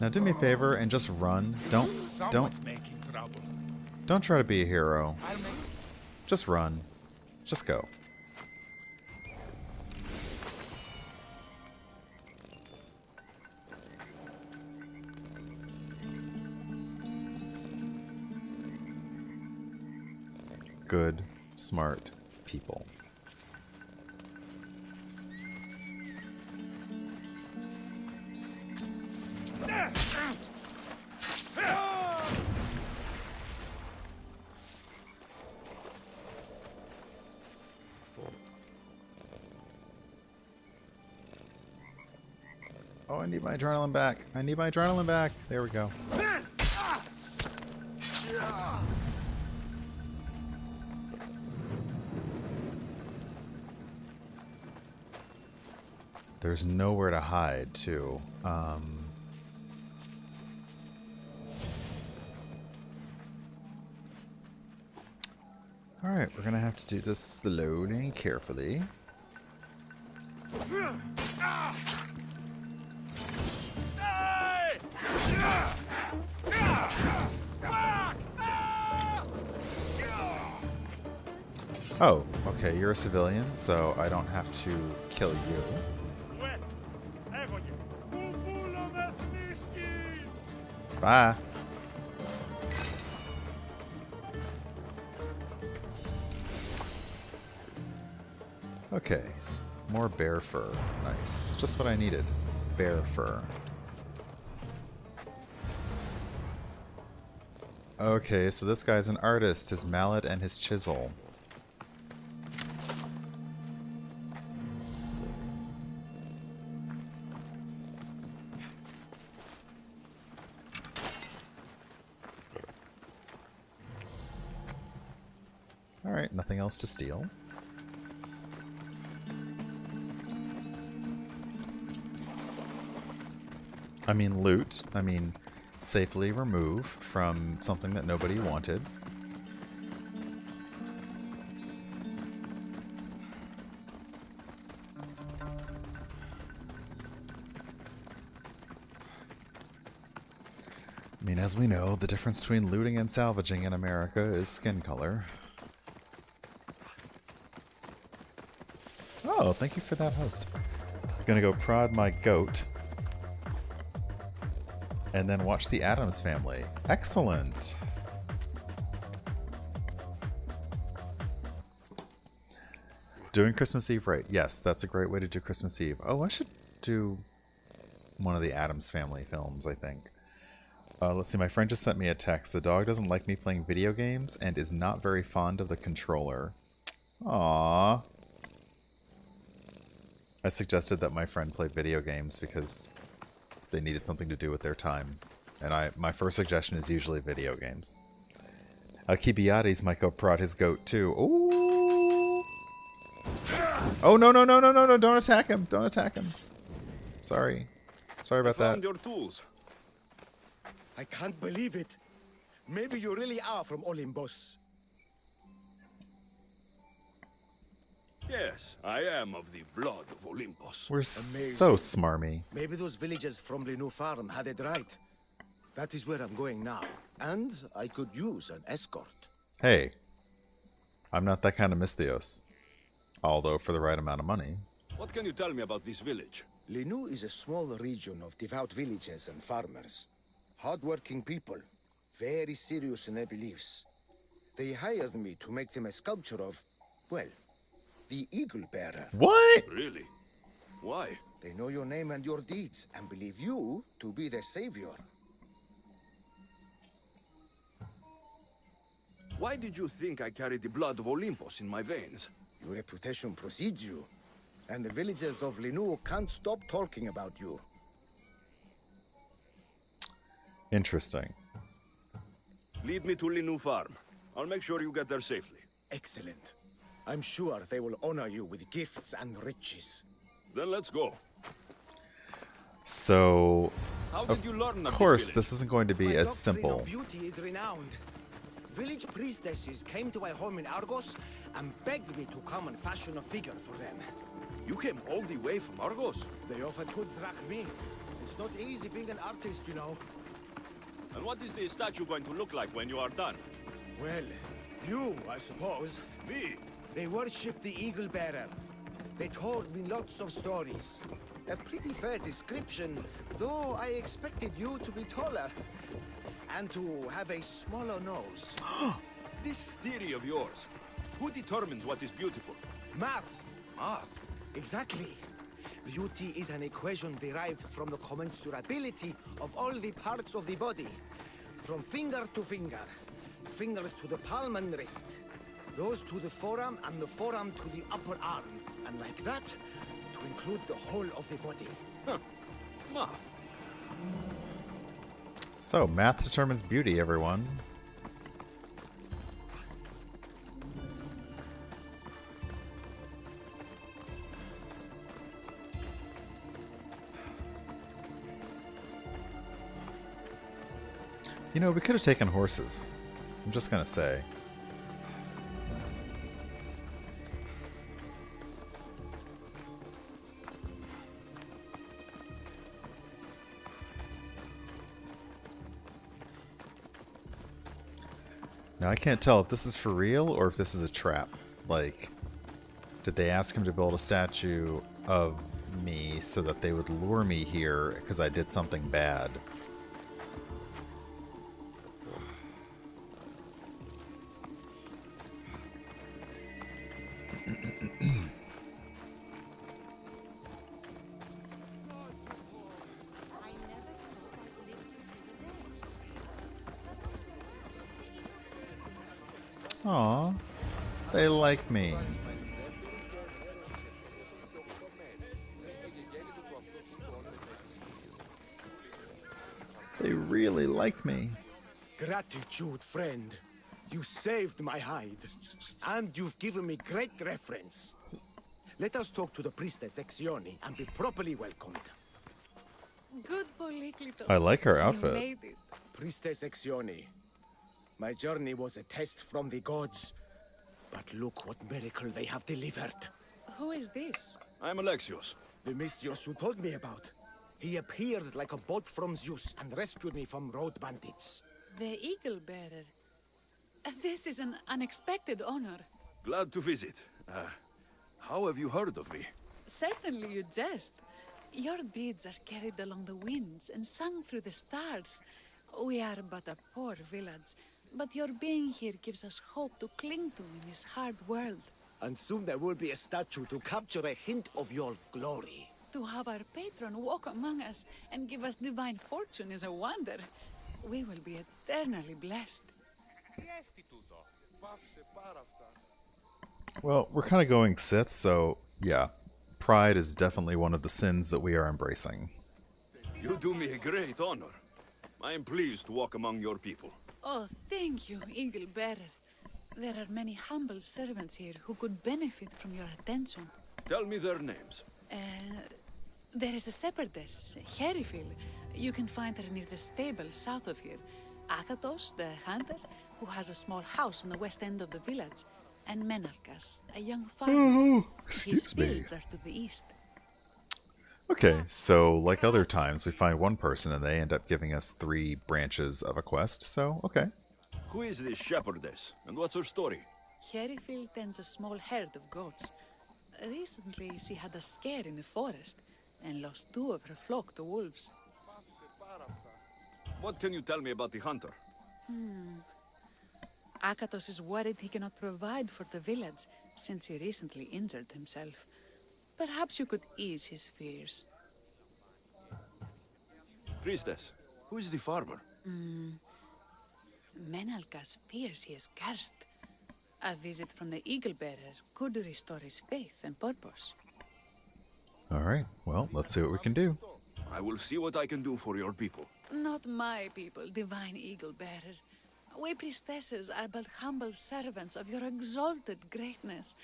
Now do me a favor and just run. Don't making trouble. don't try to be a hero. I'll make Just run. Just go. Good, smart people. Oh, I need my adrenaline back. I need my adrenaline back. There we go. There's nowhere to hide, too. Alright, we're gonna have to do this slowly, carefully. Oh, okay, you're a civilian, so I don't have to kill you. Bye. Okay, more bear fur. Nice. Just what I needed. Bear fur. Okay, so this guy's an artist. His mallet and his chisel. Alright, nothing else to steal. I mean loot. I mean safely remove from something that nobody wanted. I mean, as we know, the difference between looting and salvaging in America is skin color. Oh, thank you for that host. I'm gonna go prod my goat. And then watch the Addams Family. Excellent! Doing Christmas Eve right. Yes, that's a great way to do Christmas Eve. Oh, I should do one of the Addams Family films, I think. Let's see, my friend just sent me a text. The dog doesn't like me playing video games and is not very fond of the controller. Aww. I suggested that my friend play video games because they needed something to do with their time. And my first suggestion is usually video games. Kibiades might go prod his goat too. Ooh. Oh, no, no, no, no, no, no, don't attack him. Don't attack him. Sorry. Sorry about that. Found your tools. I can't believe it. Maybe you really are from Olympus. Yes, I am of the blood of Olympus. We're so smarmy. Maybe those villagers from the new farm had it right. That is where I'm going now. And I could use an escort. Hey, I'm not that kind of Misthios. Although for the right amount of money. What can you tell me about this village? Linu is a small region of devout villages and farmers. Hard-working people, very serious in their beliefs. They hired me to make them a sculpture of, well, the Eagle Bearer. What? Really? Why? They know your name and your deeds and believe you to be their savior. Why did you think I carried the blood of Olympus in my veins? Your reputation precedes you, and the villagers of Linu can't stop talking about you. Interesting. Lead me to Linu Farm. I'll make sure you get there safely. Excellent. I'm sure they will honor you with gifts and riches. Then let's go. So, How did you learn of course, this isn't going to be as simple. Beauty is renowned. Village priestesses came to my home in Argos and begged me to come and fashion a figure for them. You came all the way from Argos? They offered good drachmi. It's not easy being an artist, you know. And what is the statue going to look like when you are done? Well, you, I suppose. Me? They worship the Eagle Bearer. They told me lots of stories. A pretty fair description, though I expected you to be taller. And to have a smaller nose. This theory of yours, who determines what is beautiful? Math. Math? Exactly. Beauty is an equation derived from the commensurability of all the parts of the body. From finger to finger. Fingers to the palm and wrist. Those to the forearm and the forearm to the upper arm. And like that, to include the whole of the body. Huh. Math. So, math determines beauty, everyone. You know, we could have taken horses. I'm just gonna say. Now, I can't tell if this is for real or if this is a trap. Like, did they ask him to build a statue of me so that they would lure me here because I did something bad? Aw, they like me. They really like me. Gratitude, friend. You saved my hide. And you've given me great reference. Let us talk to the priestess Exioni and be properly welcomed. Good Polyklitos. I like her You outfit. made it. Priestess Exioni, my journey was a test from the gods. But look what miracle they have delivered. Who is this? I'm Alexios. The Mystios you told me about. He appeared like a bolt from Zeus and rescued me from road bandits. The Eagle Bearer. This is an unexpected honor. Glad to visit. How have you heard of me? Certainly you jest. Your deeds are carried along the winds and sung through the stars. We are but a poor village, but your being here gives us hope to cling to in this hard world. And soon there will be a statue to capture a hint of your glory. To have our patron walk among us and give us divine fortune is a wonder. We will be eternally blessed. Well, we're kind of going Sith, so yeah. Pride is definitely one of the sins that we are embracing. You do me a great honor. I am pleased to walk among your people. Oh, thank you, Eagle Bearer. There are many humble servants here who could benefit from your attention. Tell me their names. There is a shepherdess, Herifil. You can find her near the stable south of here. Akatos, the hunter, who has a small house on the west end of the village. And Menalkas, a young farmer. His Excuse me. fields are to the east. Okay, so like other times, we find one person and they end up giving us 3 branches of a quest, so okay. Who is this shepherdess, and what's her story? Herifil tends a small herd of goats. Recently, she had a scare in the forest and lost 2 of her flock to wolves. What can you tell me about the hunter? Akatos is worried he cannot provide for the village since he recently injured himself. Perhaps you could ease his fears. Priestess, who is the farmer? Menalkas fears he is cursed. A visit from the Eagle Bearer could restore his faith and purpose. Alright, well, let's see what we can do. I will see what I can do for your people. Not my people, divine Eagle Bearer. We priestesses are but humble servants of your exalted greatness.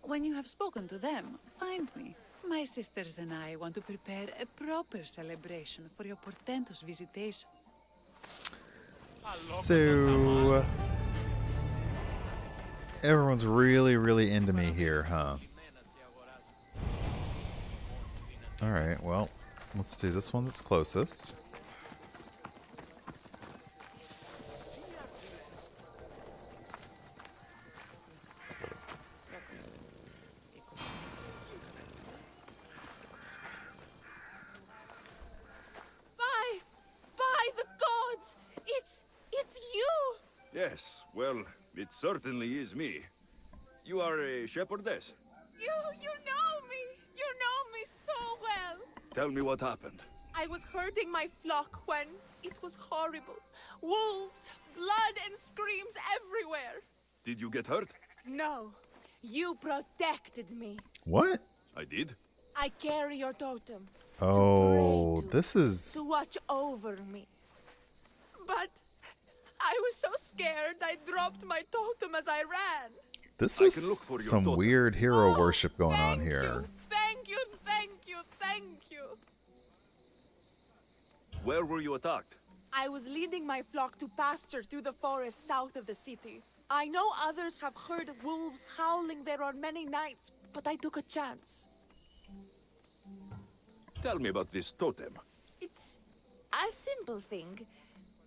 When you have spoken to them, find me. My sisters and I want to prepare a proper celebration for your portentous visitation. So... everyone's really into me here, huh? Alright, well, let's do this one that's closest. By the gods! It's you! Yes, well, it certainly is me. You are a shepherdess. You know me! You know me so well! Tell me what happened. I was herding my flock when it was horrible. Wolves, blood and screams everywhere. Did you get hurt? No, you protected me. What? I did. I carry your totem. Oh, to, this is... to watch over me. But I was so scared I dropped my totem as I ran. This I is can look for your some totem. weird hero Oh, worship going on thank here. you, thank you, thank you, thank you. Where were you attacked? I was leading my flock to pasture through the forest south of the city. I know others have heard wolves howling there on many nights, but I took a chance. Tell me about this totem. It's a simple thing.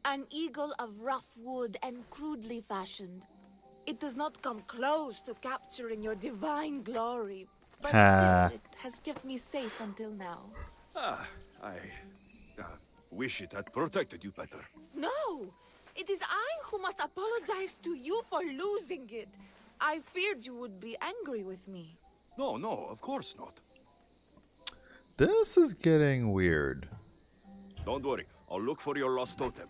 An eagle of rough wood and crudely fashioned. It does not come close to capturing your divine glory, but still, it has kept me safe until now. I wish it had protected you better. No! It is I who must apologize to you for losing it. I feared you would be angry with me. No, of course not. This is getting weird. Don't worry, I'll look for your lost totem.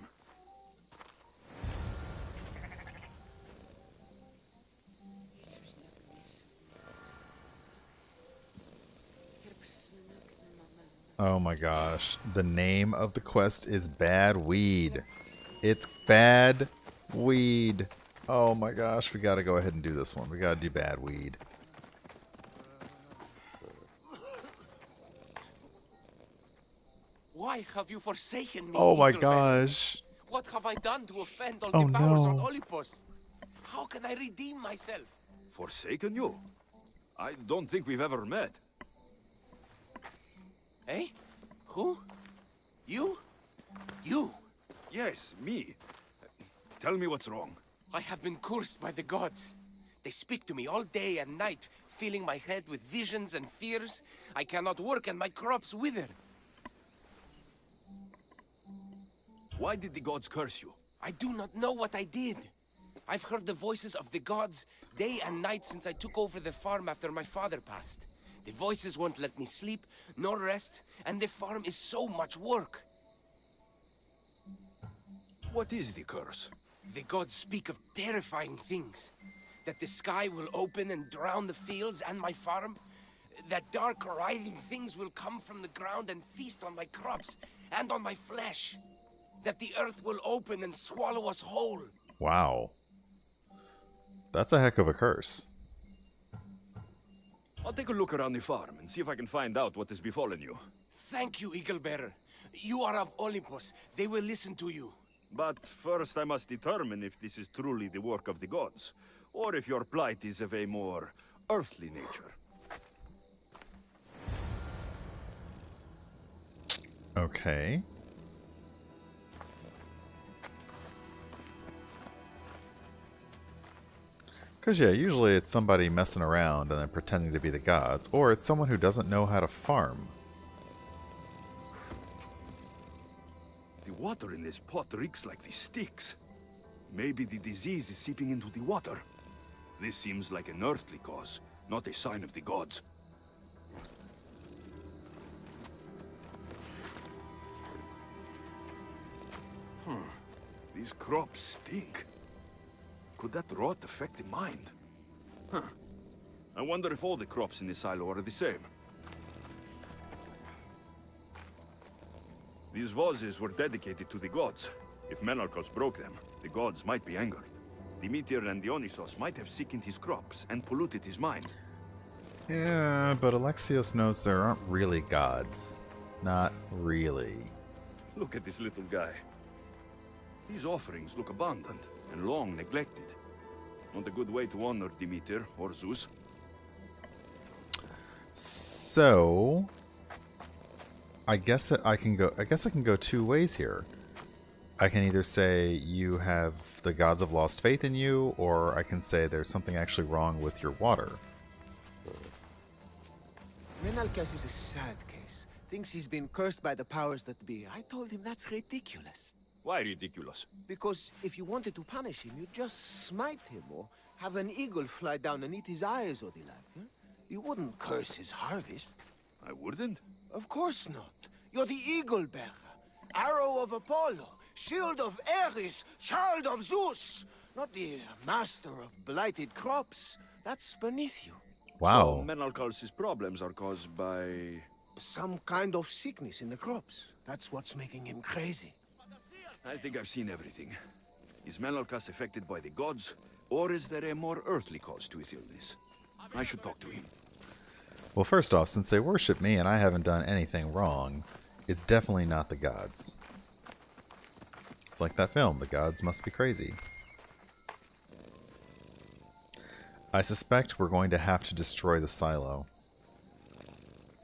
Oh my gosh. The name of the quest is Bad Weed. It's bad weed. Oh my gosh, we gotta go ahead and do this one. We gotta do bad weed. Why have you forsaken me? Oh my Eagle Bearer? gosh. What have I done to offend all Oh the powers on no. Olympus? How can I redeem myself? Forsaken you? I don't think we've ever met. Eh? Who? You? You? Yes, me. Tell me what's wrong. I have been cursed by the gods. They speak to me all day and night, filling my head with visions and fears. I cannot work and my crops wither. Why did the gods curse you? I do not know what I did. I've heard the voices of the gods day and night since I took over the farm after my father passed. The voices won't let me sleep, nor rest, and the farm is so much work. What is the curse? The gods speak of terrifying things. That the sky will open and drown the fields and my farm. That dark, writhing things will come from the ground and feast on my crops and on my flesh. That the earth will open and swallow us whole. Wow. That's a heck of a curse. I'll take a look around the farm and see if I can find out what has befallen you. Thank you, Eagle Bearer. You are of Olympus. They will listen to you. But first I must determine if this is truly the work of the gods, or if your plight is of a more earthly nature. Okay. Because, yeah, usually it's somebody messing around and then pretending to be the gods, or it's someone who doesn't know how to farm. The water in this pot reeks like the sticks. Maybe the disease is seeping into the water. This seems like an earthly cause, not a sign of the gods. These crops stink. Could that rot affect the mind? Huh. I wonder if all the crops in this silo are the same. These vases were dedicated to the gods. If Menalcos broke them, the gods might be angered. Demeter and Dionysos might have sickened his crops and polluted his mind. Yeah, but Alexios knows there aren't really gods. Not really. Look at this little guy. These offerings look abundant and long neglected. Not a good way to honor Demeter or Zeus. So, I guess I can go two ways here. I can either say you have the gods have lost faith in you, or I can say there's something actually wrong with your water. Menalcas is a sad case. Thinks he's been cursed by the powers that be. I told him that's ridiculous. Why ridiculous? Because if you wanted to punish him, you'd just smite him or have an eagle fly down and eat his eyes or the like. Huh? You wouldn't curse his harvest. I wouldn't. Of course not. You're the eagle bearer. Arrow of Apollo. Shield of Ares. Child of Zeus. Not the master of blighted crops. That's beneath you. Wow. So Menalcos' problems are caused by... Some kind of sickness in the crops. That's what's making him crazy. I think I've seen everything. Is Menalcos affected by the gods, or is there a more earthly cause to his illness? I should talk to him. Well, first off, since they worship me and I haven't done anything wrong, it's definitely not the gods. It's like that film, The Gods Must Be Crazy. I suspect we're going to have to destroy the silo.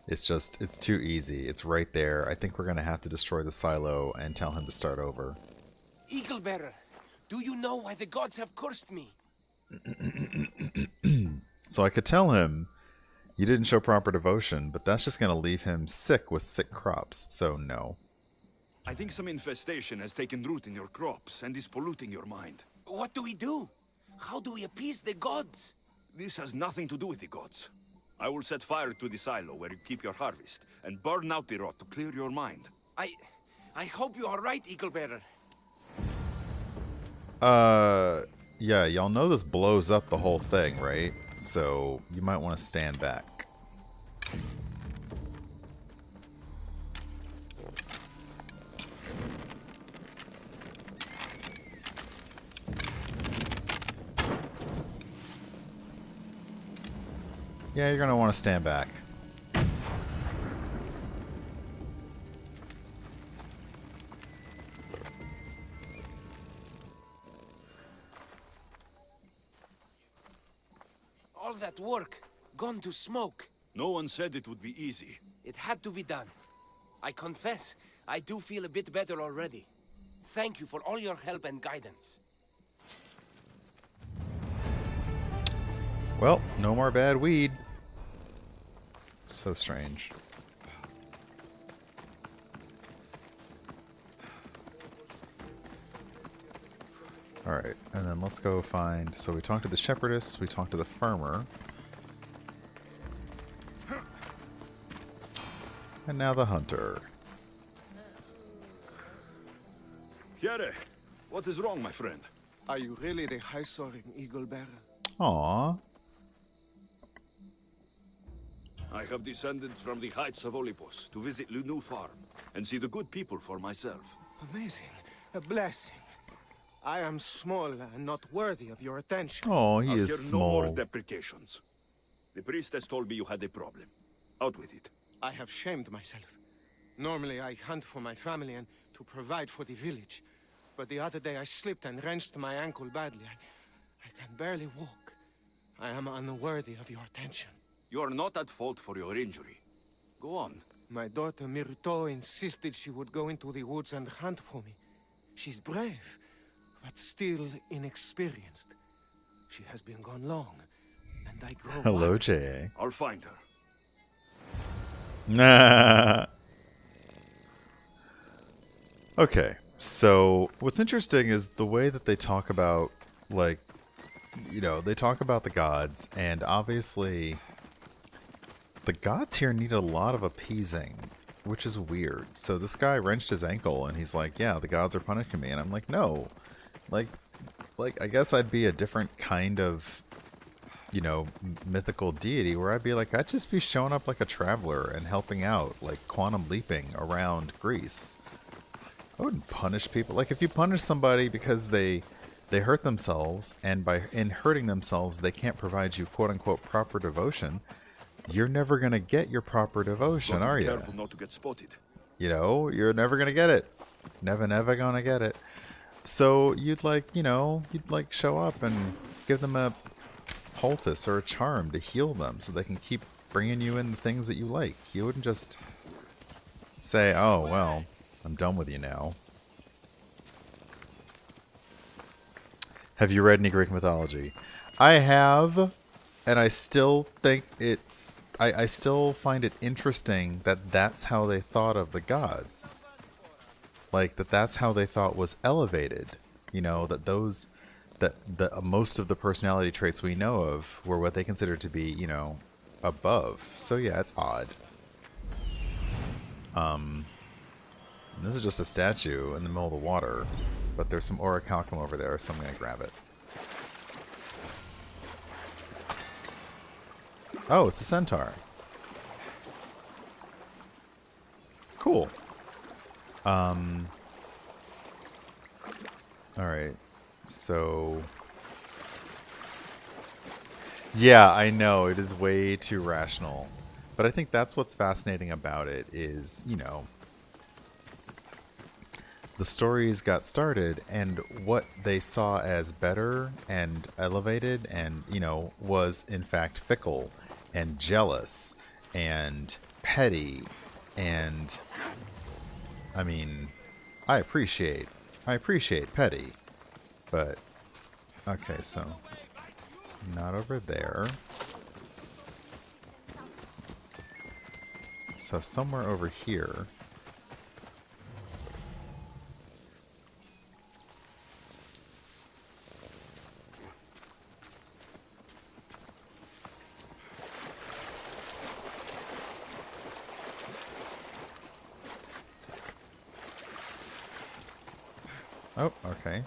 It's too easy. It's right there. I think we're going to have to destroy the silo and tell him to start over. Eagle Bearer, do you know why the gods have cursed me? So I could tell him, you didn't show proper devotion, but that's just going to leave him sick with sick crops, so no. I think some infestation has taken root in your crops and is polluting your mind. What do we do? How do we appease the gods? This has nothing to do with the gods. I will set fire to the silo where you keep your harvest and burn out the rot to clear your mind. I hope you are right, Eagle Bearer. Yeah, y'all know this blows up the whole thing, right? So you might want to stand back. Yeah, you're gonna want to stand back. All that work, gone to smoke. No one said it would be easy. It had to be done. I confess, I do feel a bit better already. Thank you for all your help and guidance. Well, no more bad weed. So strange. Alright, and then let's go find... So we talked to the shepherdess, we talked to the farmer. And now the hunter. Here, what is wrong, my friend? Are you really the high-soaring eagle bearer? Aww. I have descended from the heights of Olympus to visit the new farm and see the good people for myself. Amazing. A blessing. I am small and not worthy of your attention. Oh, he I'll is hear no more small. deprecations. The priestess told me you had a problem. Out with it. I have shamed myself. Normally I hunt for my family and to provide for the village. But the other day I slipped and wrenched my ankle badly. I can barely walk. I am unworthy of your attention. You are not at fault for your injury. Go on. My daughter Myrto insisted she would go into the woods and hunt for me. She's brave, but still inexperienced. She has been gone long, and I grow Hello, wild. J.A. I'll find her. Nah. Okay, so what's interesting is the way that they talk about, like, you know, they talk about the gods, and obviously the gods here need a lot of appeasing, which is weird. So this guy wrenched his ankle, and he's like, yeah, the gods are punishing me. And I'm like, no. Like I guess I'd be a different kind of, you know, mythical deity where I'd be like, I'd just be showing up like a traveler and helping out, like quantum leaping around Greece. I wouldn't punish people. Like, if you punish somebody because they hurt themselves, and in hurting themselves they can't provide you quote-unquote proper devotion, you're never going to get your proper devotion, Gotta are be you? careful not to get spotted. You know, you're never going to get it. Never going to get it. So you'd like, you know, you'd like show up and give them a poultice or a charm to heal them so they can keep bringing you in the things that you like. You wouldn't just say, oh, well, I'm done with you now. Have you read any Greek mythology? I have, and I still think it's... I still find it interesting that that's how they thought of the gods. Like, that's how they thought was elevated. You know, that those... that most of the personality traits we know of were what they considered to be, you know, above. So yeah, it's odd. This is just a statue in the middle of the water, but there's some orichalcum over there, so I'm going to grab it. Oh, it's a centaur. Cool. Alright. So... yeah, I know, it is way too rational. But I think that's what's fascinating about it is, you know, the stories got started, and what they saw as better and elevated and, you know, was in fact fickle and jealous and petty. And I mean, I appreciate petty, but okay, so not over there. So somewhere over here. Oh, okay.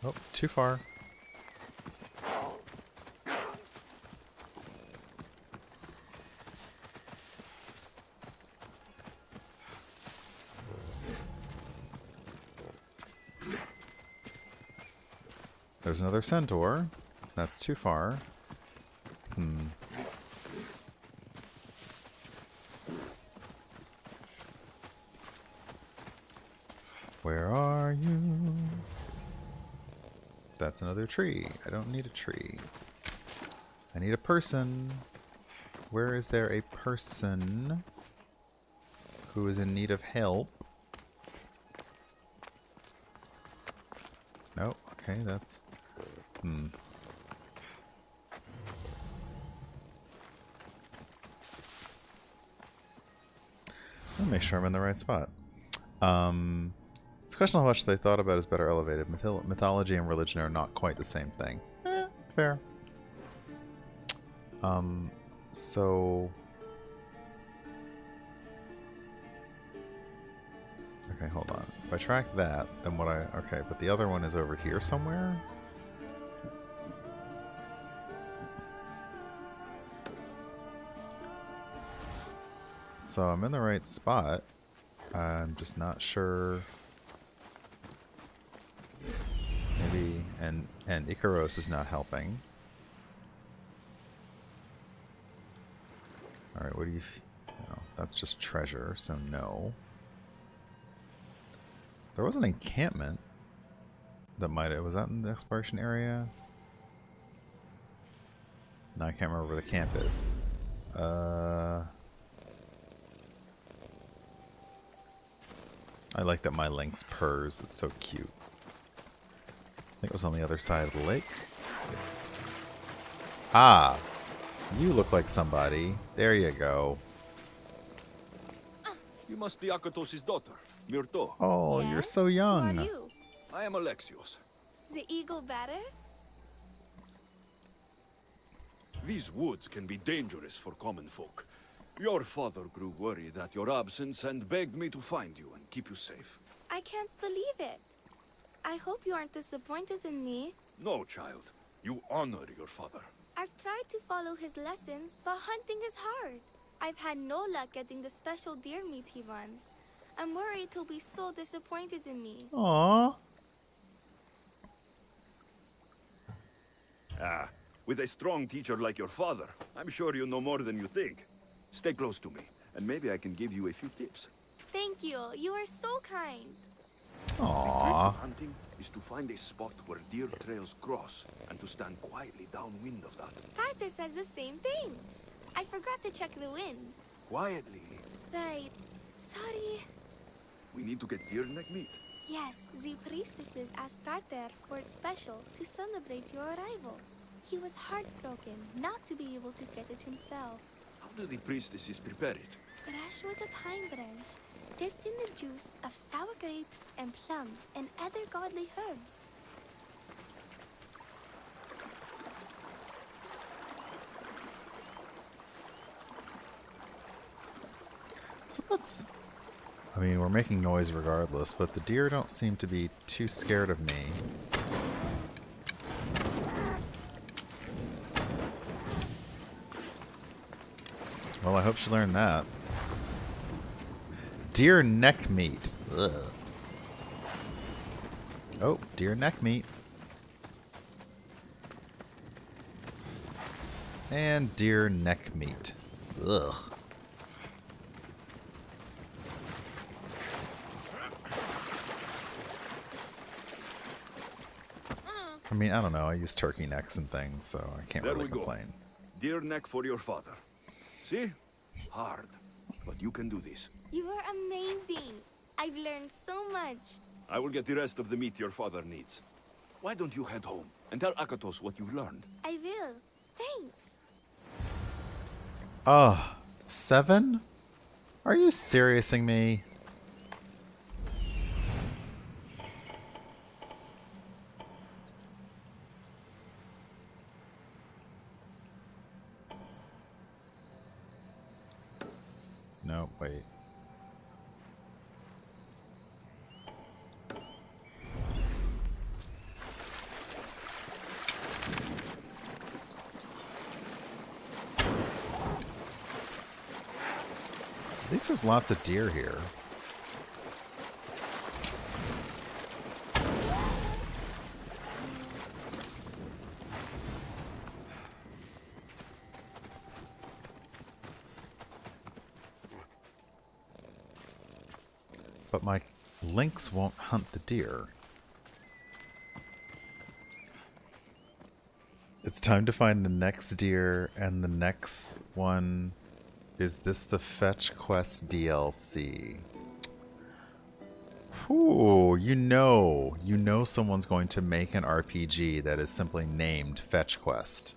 Oh, too far. There's another centaur. That's too far. Where are you? That's another tree. I don't need a tree. I need a person. Where is there a person who is in need of help? No, okay, that's... I'll make sure I'm in the right spot. It's a question of how much they thought about is better elevated. Mythology and religion are not quite the same thing. Fair. So... Okay, hold on. If I track that, then what I... Okay, but the other one is over here somewhere? So I'm in the right spot. I'm just not sure... Maybe... And Icaros is not helping. Alright, what do you... No, that's just treasure, so no. There was an encampment that might have... Was that in the exploration area? No, I can't remember where the camp is. I like that my lynx purrs. It's so cute. I think it was on the other side of the lake. Ah! You look like somebody. There you go. You must be Akatos's daughter, Myrto. Oh, you're so young. Who are you? I am Alexios. The eagle better? These woods can be dangerous for common folk. Your father grew worried at your absence and begged me to find you and keep you safe. I can't believe it. I hope you aren't disappointed in me. No, child. You honor your father. I've tried to follow his lessons, but hunting is hard. I've had no luck getting the special deer meat he runs. I'm worried he'll be so disappointed in me. Aww. Ah, with a strong teacher like your father, I'm sure you know more than you think. Stay close to me, and maybe I can give you a few tips. Thank you. You are so kind. Aww. Hunting is to find a spot where deer trails cross, and to stand quietly downwind of that. Carter says the same thing. I forgot to check the wind. Quietly. Right. Sorry. We need to get deer neck meat. Yes, the priestesses asked Carter for it special to celebrate your arrival. He was heartbroken not to be able to get it himself. How do the priestesses prepare it? Fresh with a pine branch, dipped in the juice of sour grapes and plums and other godly herbs. So let's... I mean, we're making noise regardless, but the deer don't seem to be too scared of me. Well, I hope she learned that. Deer neck meat. Ugh. Oh, deer neck meat. And deer neck meat. Ugh. I mean, I don't know. I use turkey necks and things, so I can't There really we go. complain. Deer neck for your father. See? Hard. But you can do this. You are amazing. I've learned so much. I will get the rest of the meat your father needs. Why don't you head home and tell Akatos what you've learned? I will. Thanks. 7? Are you seriousing me? No, wait. At least there's lots of deer here. But my lynx won't hunt the deer. It's time to find the next deer, and the next one... Is this the Fetch Quest DLC? Ooh, you know someone's going to make an RPG that is simply named Fetch Quest.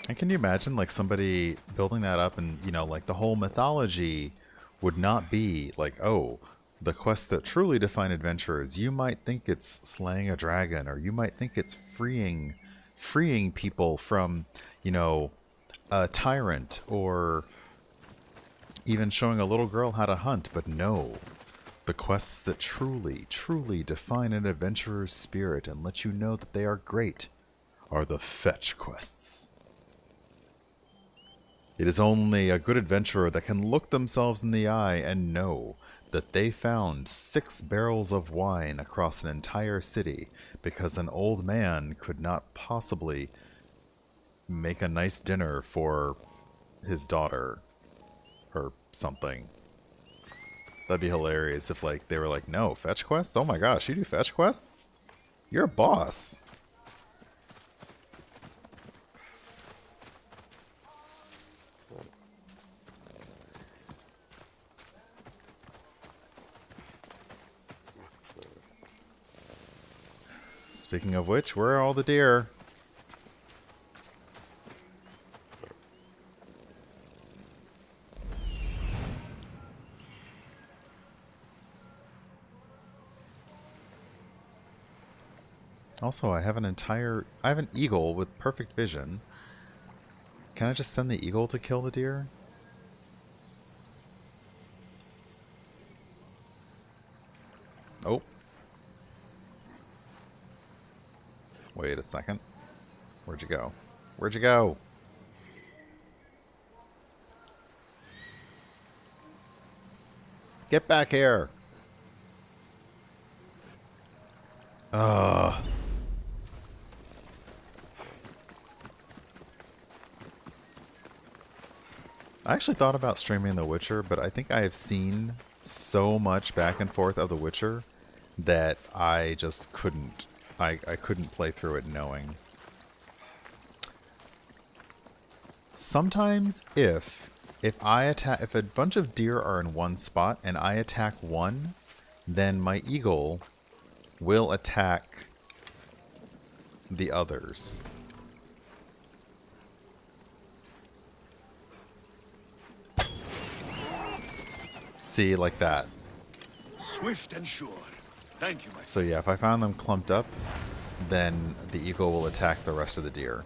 And can you imagine, like, somebody building that up and, you know, like, the whole mythology would not be, like, oh, the quests that truly define adventurers. You might think it's slaying a dragon, or you might think it's freeing people from, you know, a tyrant, or even showing a little girl how to hunt. But no, the quests that truly, truly define an adventurer's spirit and let you know that they are great are the fetch quests. It is only a good adventurer that can look themselves in the eye and know that they found 6 barrels of wine across an entire city because an old man could not possibly make a nice dinner for his daughter or something. That'd be hilarious if, like, they were like, no, fetch quests? Oh my gosh, you do fetch quests? You're a boss. Speaking of which, where are all the deer? Also, I have an eagle with perfect vision. Can I just send the eagle to kill the deer? Oh. Wait a second. Where'd you go? Where'd you go? Get back here! Ugh. I actually thought about streaming The Witcher, but I think I have seen so much back and forth of The Witcher that I just couldn't. I couldn't play through it knowing. Sometimes if a bunch of deer are in one spot and I attack one, then my eagle will attack the others. See, like that. Swift and sure. Thank you, my So yeah, if I found them clumped up, then the eagle will attack the rest of the deer.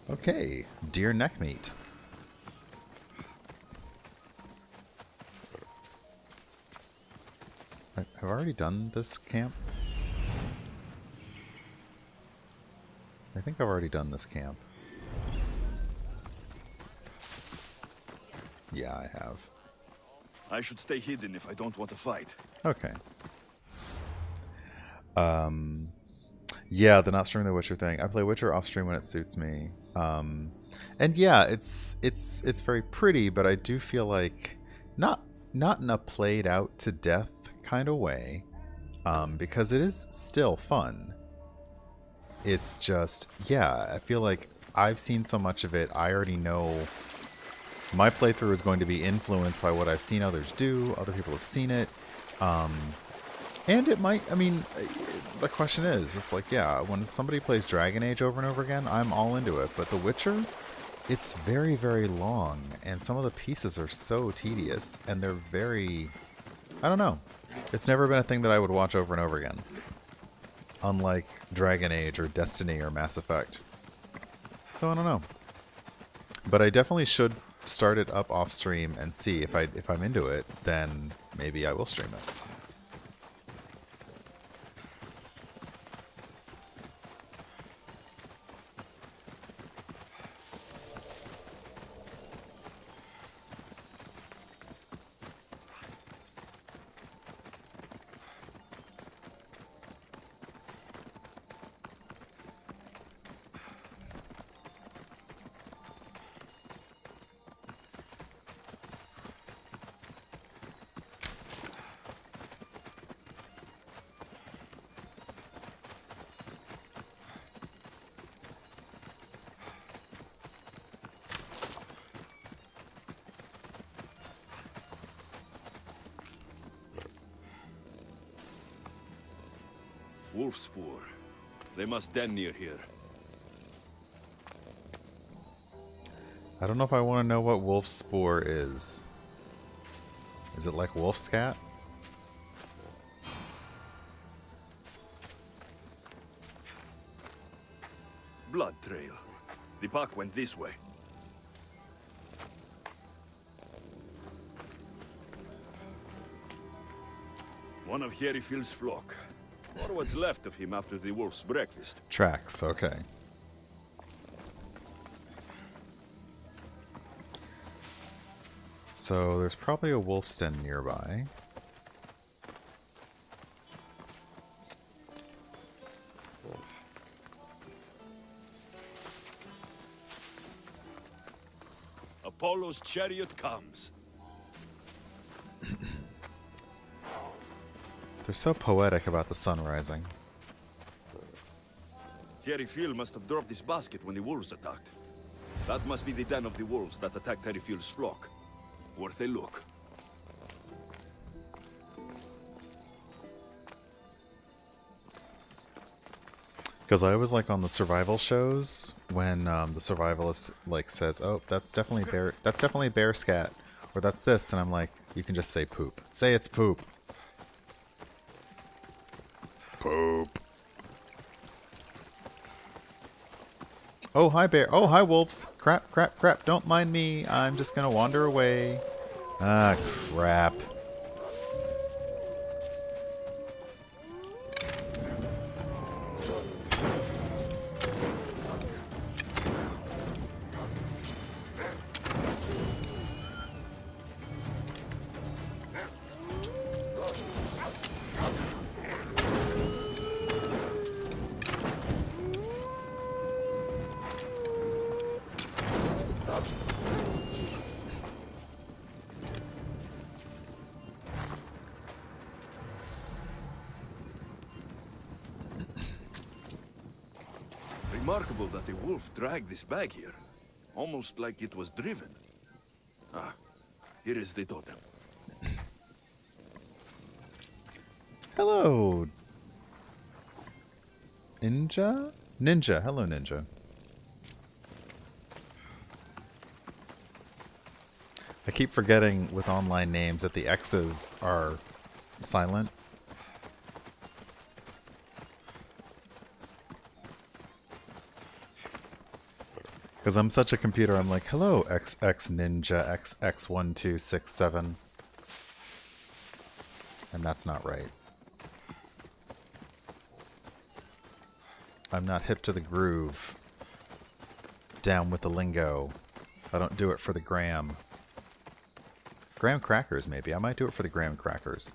Okay, deer neck meat. Have I already done this camp? I think I've already done this camp. Yeah, I have. I should stay hidden if I don't want to fight. Okay. Yeah, the not streaming the Witcher thing. I play Witcher off stream when it suits me. And yeah, it's very pretty, but I do feel like not in a played out to death kind of way, because it is still fun. It's just, yeah, I feel like I've seen so much of it. I already know my playthrough is going to be influenced by what I've seen others do. Other people have seen it. And it might, I mean, the question is, it's like, yeah, when somebody plays Dragon Age over and over again, I'm all into it. But The Witcher, it's very, very long. And some of the pieces are so tedious. And they're very, I don't know. It's never been a thing that I would watch over and over again. Unlike Dragon Age or Destiny or Mass Effect. So I don't know. But I definitely should start it up off stream and see if I'm into it, then maybe I will stream it. Wolf spoor. They must den near here. I don't know if I want to know what wolf spoor is. Is it like wolf scat? Blood trail. The pack went this way. One of Herifield's flock. Or what's left of him after the wolf's breakfast. Tracks, okay. So there's probably a wolf's den nearby. Apollo's chariot comes. They're so poetic about the sun rising. Herifield must have dropped this basket when the wolves attacked. That must be the den of the wolves that attacked Herifield's flock. Worth a look. Because I was like on the survival shows when the survivalist like says, "Oh, that's definitely bear scat," or "That's this," and I'm like, "You can just say poop. Say it's poop." Poop. Oh, hi bear. Oh, hi wolves. Crap, crap, crap. Don't mind me. I'm just gonna wander away. Ah, crap. Remarkable that a wolf dragged this bag here. Almost like it was driven. Ah, here is the totem. Hello. Ninja? Ninja. Hello, Ninja. I keep forgetting with online names that the X's are silent. Because I'm such a computer, I'm like, hello, XX Ninja XX1267. And that's not right. I'm not hip to the groove. Down with the lingo. I don't do it for the gram. Graham crackers, maybe. I might do it for the graham crackers.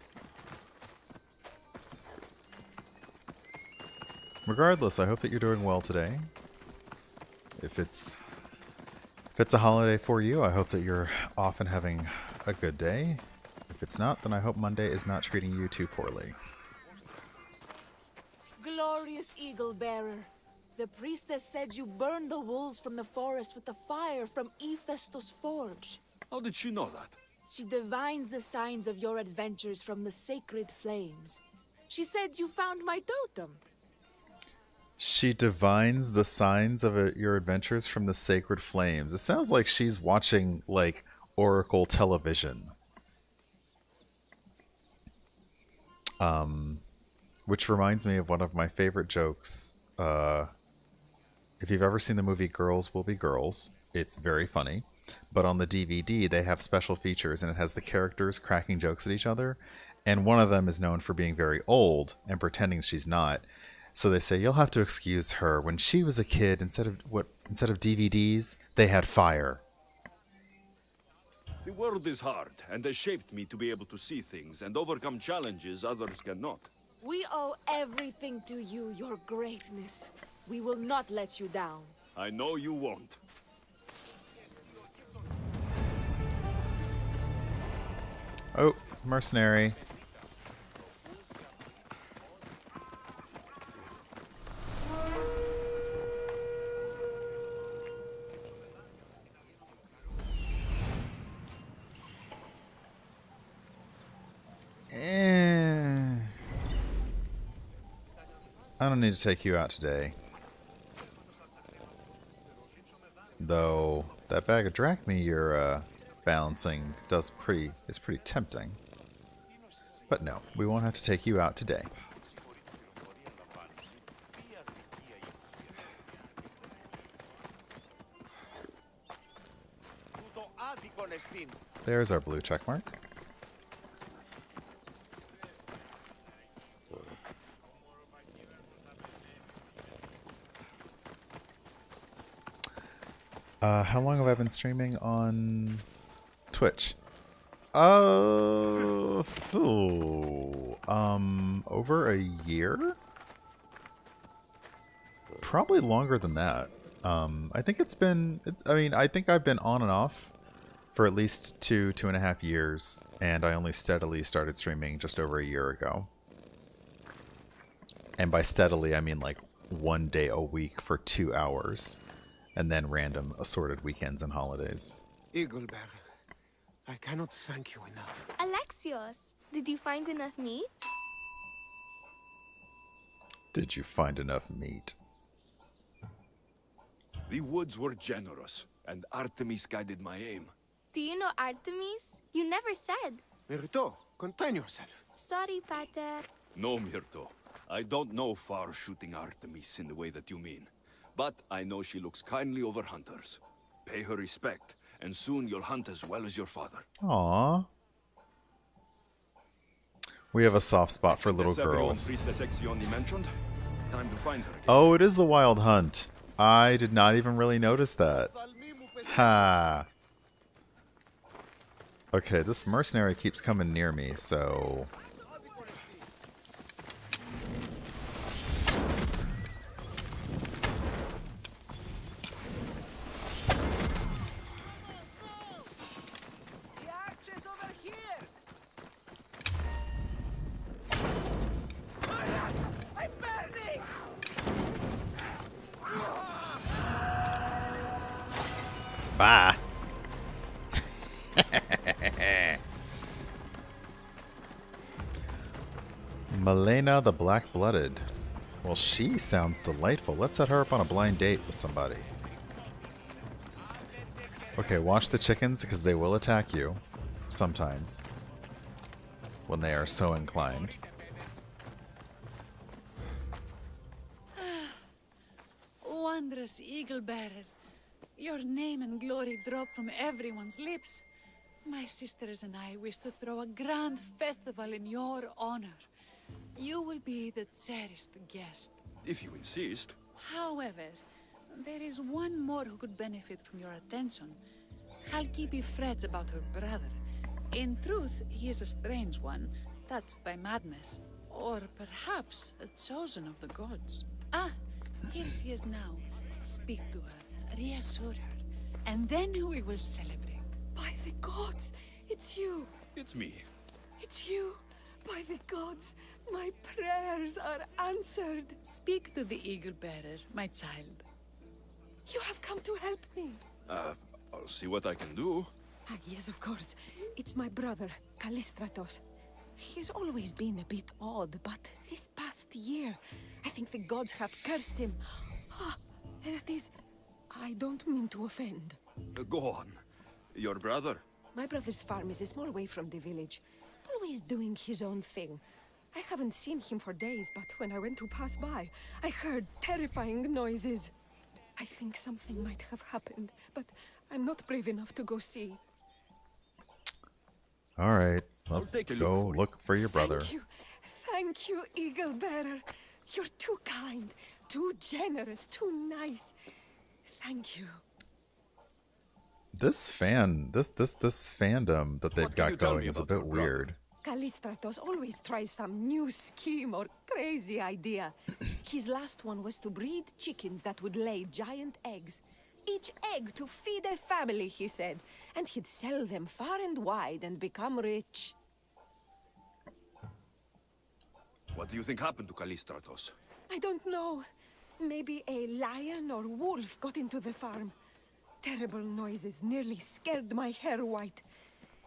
Regardless, I hope that you're doing well today. If it's a holiday for you, I hope that you're off and having a good day. If it's not, then I hope Monday is not treating you too poorly. Glorious eagle bearer, the priestess said you burned the wolves from the forest with the fire from Hephaestus' forge. How did she know that? She divines the signs of your adventures from the sacred flames. She said you found my totem. She divines the signs of your adventures from the sacred flames. It sounds like she's watching, like, Oracle television. Which reminds me of one of my favorite jokes. If you've ever seen the movie Girls Will Be Girls, it's very funny. But on the DVD, they have special features, and it has the characters cracking jokes at each other. And one of them is known for being very old and pretending she's not. So they say, you'll have to excuse her. When she was a kid, instead of DVDs, they had fire. The world is hard, and has shaped me to be able to see things and overcome challenges others cannot. We owe everything to you, your greatness. We will not let you down. I know you won't. Oh, mercenary. I don't need to take you out today. Though that bag of drachma you're balancing is pretty tempting. But no, we won't have to take you out today. There's our blue check mark. How long have I been streaming on Twitch? Over a year? Probably longer than that. I think I think I've been on and off for at least 2.5 years, and I only steadily started streaming just over a year ago. And by steadily, I mean like 1 day a week for 2 hours, and then random assorted weekends and holidays. Eaglebearer, I cannot thank you enough. Alexios, did you find enough meat? Did you find enough meat? The woods were generous, and Artemis guided my aim. Do you know Artemis? You never said. Myrto, contain yourself. Sorry, Pater. No, Myrto. I don't know far-shooting Artemis in the way that you mean. But I know she looks kindly over hunters. Pay her respect, and soon you'll hunt as well as your father. Aww. We have a soft spot for little girls. Priestess Exioni mentioned. Time to find her again. Oh, it is the wild hunt. I did not even really notice that. Ha. Okay, this mercenary keeps coming near me, so... Bye. Malena the Black-Blooded. Well, she sounds delightful. Let's set her up on a blind date with somebody. Okay, watch the chickens because they will attack you. Sometimes. When they are so inclined. Wondrous Eagle-bearer. Your name and glory drop from everyone's lips. My sisters and I wish to throw a grand festival in your honor. You will be the cherished guest. If you insist. However, there is one more who could benefit from your attention. Halkipi frets about her brother. In truth, he is a strange one, touched by madness. Or perhaps a chosen of the gods. Ah, here she is now. Speak to her, reassure her, and then we will celebrate. By the gods, it's you. It's me. It's you. By the gods, my prayers are answered. Speak to the Eagle-bearer, my child. You have come to help me. I'll see what I can do. Ah, yes, of course. It's my brother, Callistratos. He's always been a bit odd, but this past year, I think the gods have cursed him. Ah, that is... I don't mean to offend. Go on. Your brother? My brother's farm is a small way from the village. Always doing his own thing. I haven't seen him for days, but when I went to pass by, I heard terrifying noises. I think something might have happened, but I'm not brave enough to go see. Alright, let's go look for your brother. Thank you, Eagle-bearer. You're too kind, too generous, too nice. Thank you. This fandom that they've got going is a bit weird. Callistratos always tries some new scheme or crazy idea. His last one was to breed chickens that would lay giant eggs. Each egg to feed a family, he said. And he'd sell them far and wide and become rich. What do you think happened to Callistratos? I don't know. Maybe a lion or wolf got into the farm. Terrible noises nearly scared my hair white.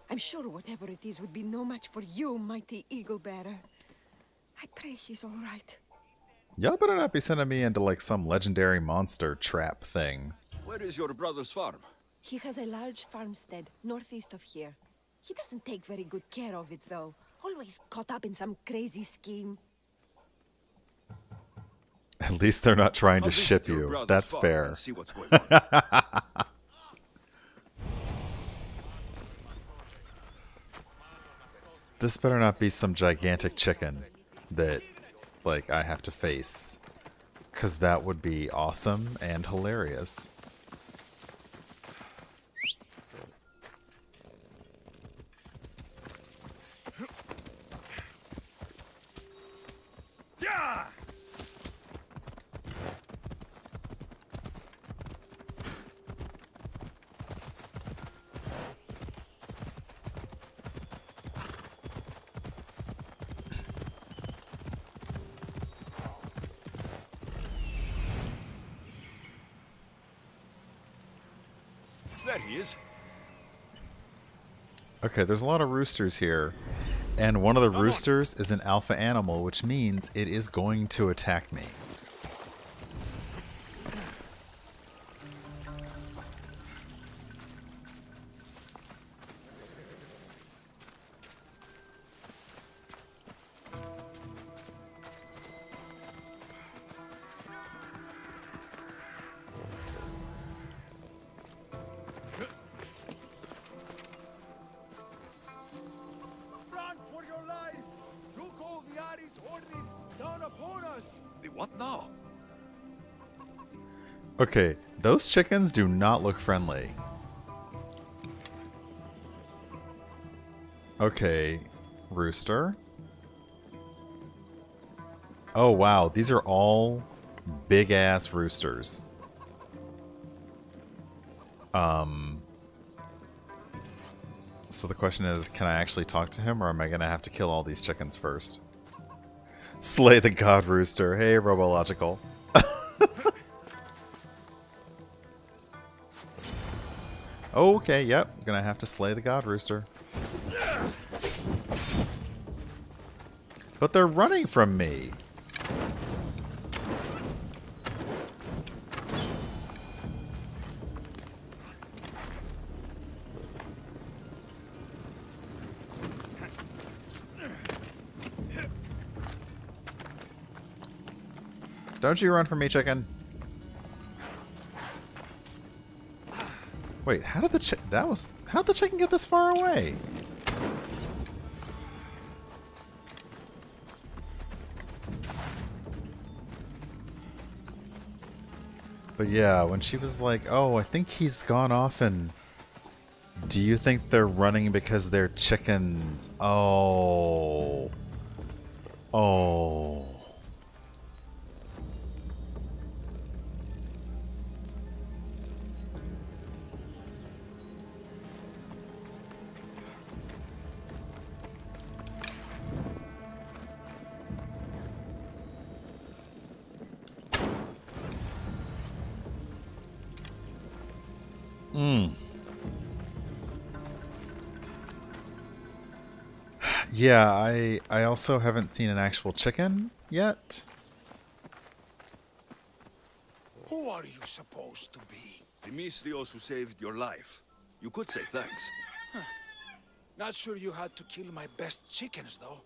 I'm sure whatever it is would be no match for you, mighty Eagle-bearer. I pray he's all right. Y'all better not be sending me into like some legendary monster trap thing. Where is your brother's farm? He has a large farmstead northeast of here. He doesn't take very good care of it, though. Always caught up in some crazy scheme. At least they're not trying to I'll visit ship your you. brother's That's farm fair. and see what's going on. This better not be some gigantic chicken that, like, I have to face. Because that would be awesome and hilarious. There he is. Okay, there's a lot of roosters here. And one of the roosters is an alpha animal, which means it is going to attack me. Run for your life! Look, all the Ares horde is down upon us! The what now? Okay, those chickens do not look friendly. Okay, rooster. Oh wow, these are all big-ass roosters. So the question is, can I actually talk to him, or am I going to have to kill all these chickens first? Slay the god rooster. Hey, Robological. Okay, yep. Gonna have to slay the god rooster. But they're running from me. Don't you run from me, chicken. Wait, how did the how'd the chicken get this far away? But yeah, when she was like, "Oh, I think he's gone off and do you think they're running because they're chickens?" Oh. Oh. Yeah, I also haven't seen an actual chicken yet. Who are you supposed to be? The Mystios who saved your life. You could say thanks. Not sure you had to kill my best chickens, though.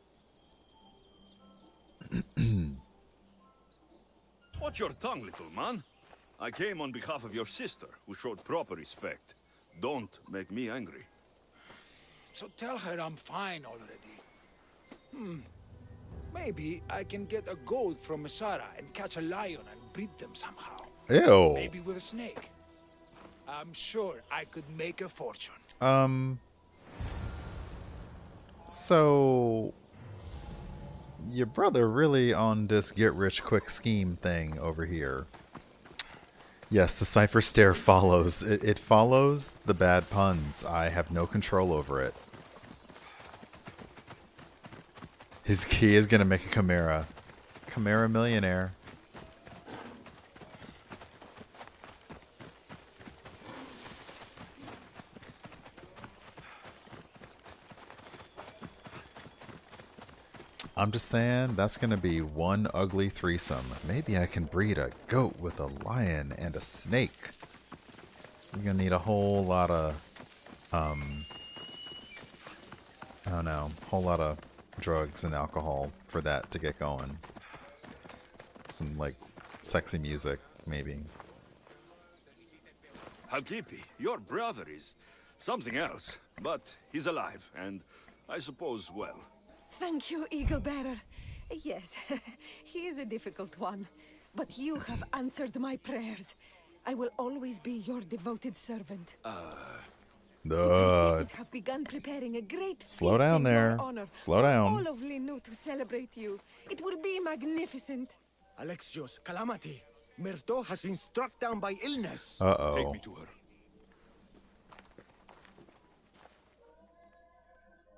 Watch your tongue, little man. I came on behalf of your sister, who showed proper respect. Don't make me angry. So tell her I'm fine already. Maybe I can get a goat from Masara and catch a lion and breed them somehow. Ew. Maybe with a snake. I'm sure I could make a fortune. So your brother really on this get-rich-quick scheme thing over here. Yes, the cipher stare follows. It follows the bad puns. I have no control over it. His key is going to make a chimera. Chimera millionaire. I'm just saying, that's going to be one ugly threesome. Maybe I can breed a goat with a lion and a snake. I'm going to need a whole lot of, I don't know, a whole lot of drugs and alcohol for that to get going. Some, like, sexy music, maybe. Halkipi, your brother is something else, but he's alive, and I suppose well. Thank you, Eagle Bearer. Yes, he is a difficult one, but you have answered my prayers. I will always be your devoted servant. The priestesses have begun preparing a great Slow feast down in there. your honor. Slow down. All of Linu to celebrate you. It will be magnificent. Alexios, calamity. Myrto has been struck down by illness. Uh-oh. Take me to her.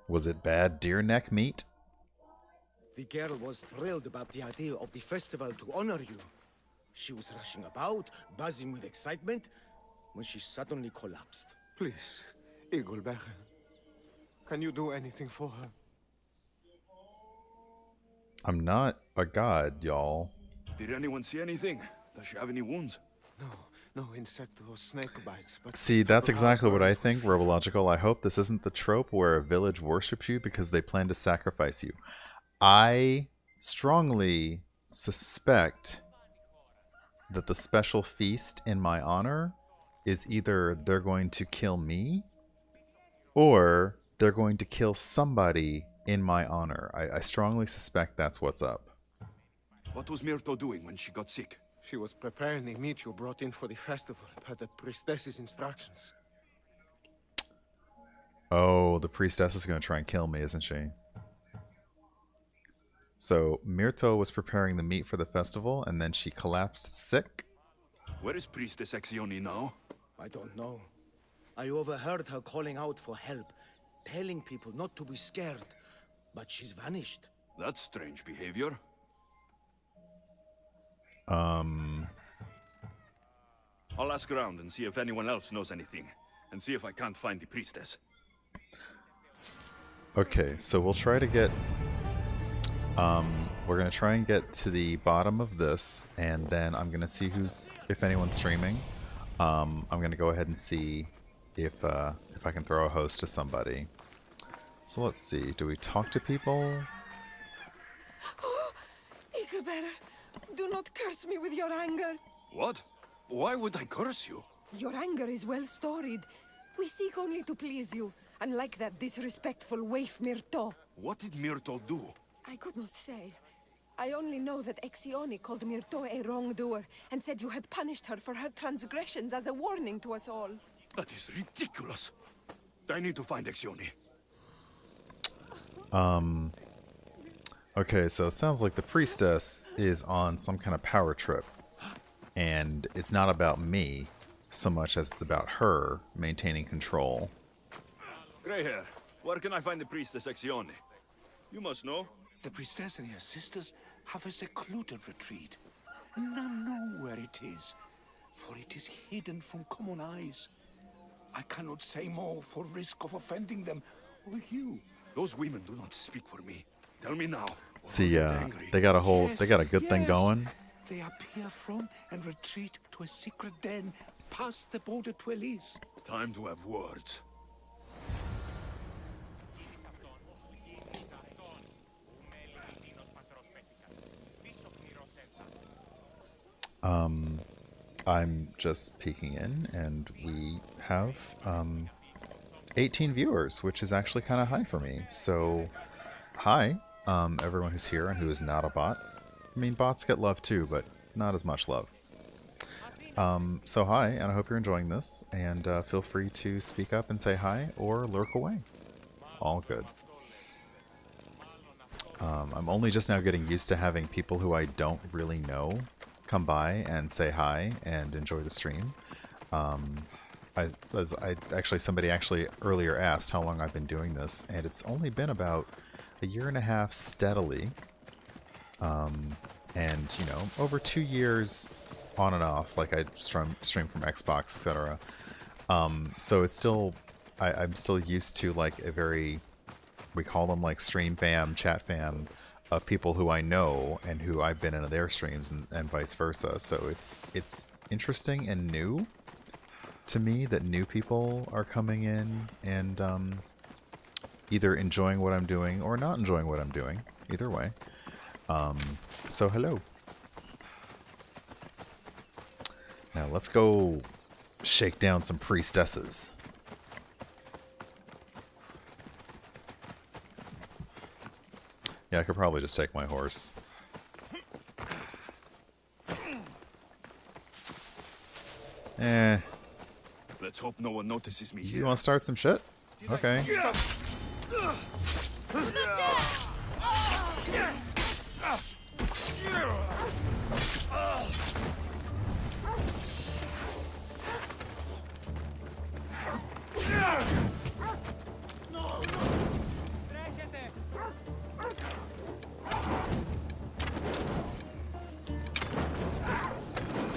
Was it bad deer neck meat? The girl was thrilled about the idea of the festival to honor you. She was rushing about, buzzing with excitement, when she suddenly collapsed. Please, Eagle Bearer. Can you do anything for her? I'm not a god, y'all. Did anyone see anything? Does she have any wounds? No insect or snake bites, but... See, that's perhaps exactly what I burns think, with fever. Rebological. I hope this isn't the trope where a village worships you because they plan to sacrifice you. I strongly suspect that the special feast in my honor is either they're going to kill me or they're going to kill somebody in my honor. I strongly suspect that's what's up. What was Myrto doing when she got sick? She was preparing the meat you brought in for the festival, per the priestess's instructions. Oh, the priestess is going to try and kill me, isn't she? So, Myrto was preparing the meat for the festival, and then she collapsed sick? Where is Priestess Exioni now? I don't know. I overheard her calling out for help, telling people not to be scared, but she's vanished. That's strange behavior. I'll ask around and see if anyone else knows anything, and see if I can't find the priestess. Okay, so we'll try to get... we're going to try and get to the bottom of this, and then I'm going to see if anyone's streaming. I'm going to go ahead and see if I can throw a host to somebody. So let's see, do we talk to people? Eagle Bearer, do not curse me with your anger. What? Why would I curse you? Your anger is well storied. We seek only to please you, unlike that disrespectful waif Myrto. What did Myrto do? I could not say. I only know that Exioni called Myrto a wrongdoer and said you had punished her for her transgressions as a warning to us all. That is ridiculous. I need to find Exioni. Okay, so it sounds like the priestess is on some kind of power trip. And it's not about me so much as it's about her maintaining control. Grey hair, where can I find the priestess Exioni? You must know. The priestess and her sisters have a secluded retreat. None know where it is, for it is hidden from common eyes. I cannot say more for risk of offending them or you. Those women do not speak for me. Tell me now. See, they got a good thing going. They appear from and retreat to a secret den past the border to Elise. Time to have words. I'm just peeking in, and we have 18 viewers, which is actually kind of high for me. So, hi, everyone who's here and who is not a bot. I mean, bots get love too, but not as much love. So hi, and I hope you're enjoying this, and feel free to speak up and say hi, or lurk away. All good. I'm only just now getting used to having people who I don't really know come by and say hi and enjoy the stream. Somebody actually earlier asked how long I've been doing this, and it's only been about a year and a half steadily. And, you know, over 2 years on and off, like I stream from Xbox, etc. So it's still, I'm still used to like a very, we call them like stream fam, chat fam, of people who I know and who I've been in their streams and vice versa. So it's interesting and new to me that new people are coming in and either enjoying what I'm doing or not enjoying what I'm doing. Either way. So hello. Now let's go shake down some priestesses. Yeah, I could probably just take my horse. Eh. Let's hope no one notices me here. You want to start some shit? Okay.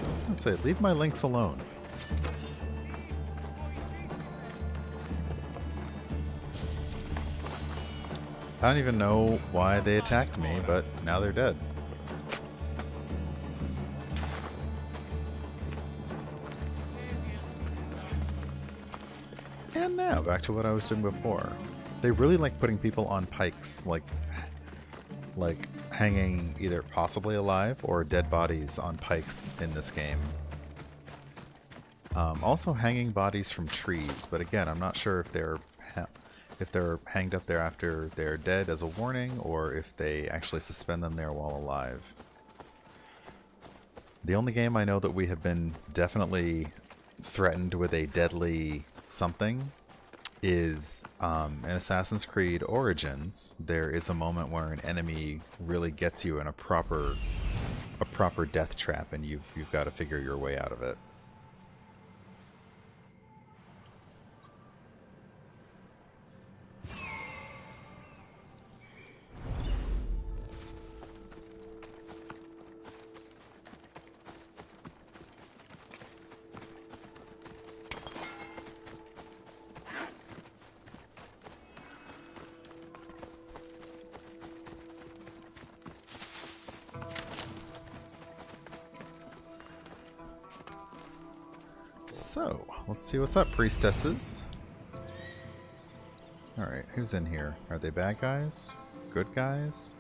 I was gonna say, leave my links alone. I don't even know why they attacked me, but now they're dead. And now, back to what I was doing before. They really like putting people on pikes, like hanging either possibly alive or dead bodies on pikes in this game. Also hanging bodies from trees, but again, I'm not sure if they're hanged up there after they're dead as a warning, or if they actually suspend them there while alive. The only game I know that we have been definitely threatened with a deadly something is in Assassin's Creed Origins. There is a moment where an enemy really gets you in a proper death trap, and you've got to figure your way out of it. So, let's see what's up, priestesses. Alright, who's in here? Are they bad guys? Good guys?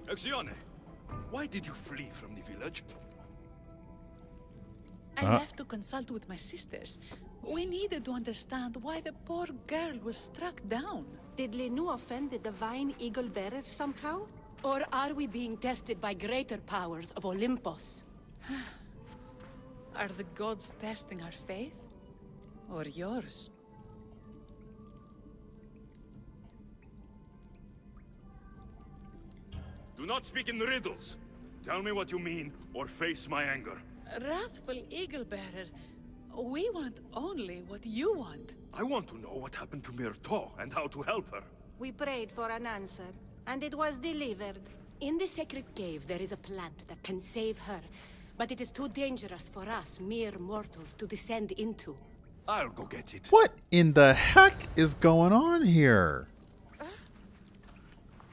Exione, why did you flee from the village? I left to consult with my sisters. We needed to understand why the poor girl was struck down. Did Lenu offend the divine eagle bearer somehow? Or are we being tested by greater powers of Olympus? Are the gods testing our faith? Or yours? Do not speak in riddles. Tell me what you mean, or face my anger. Wrathful eagle bearer, we want only what you want. I want to know what happened to Myrto and how to help her. We prayed for an answer, and it was delivered. In the sacred cave, there is a plant that can save her, but it is too dangerous for us, mere mortals, to descend into. I'll go get it. What in the heck is going on here?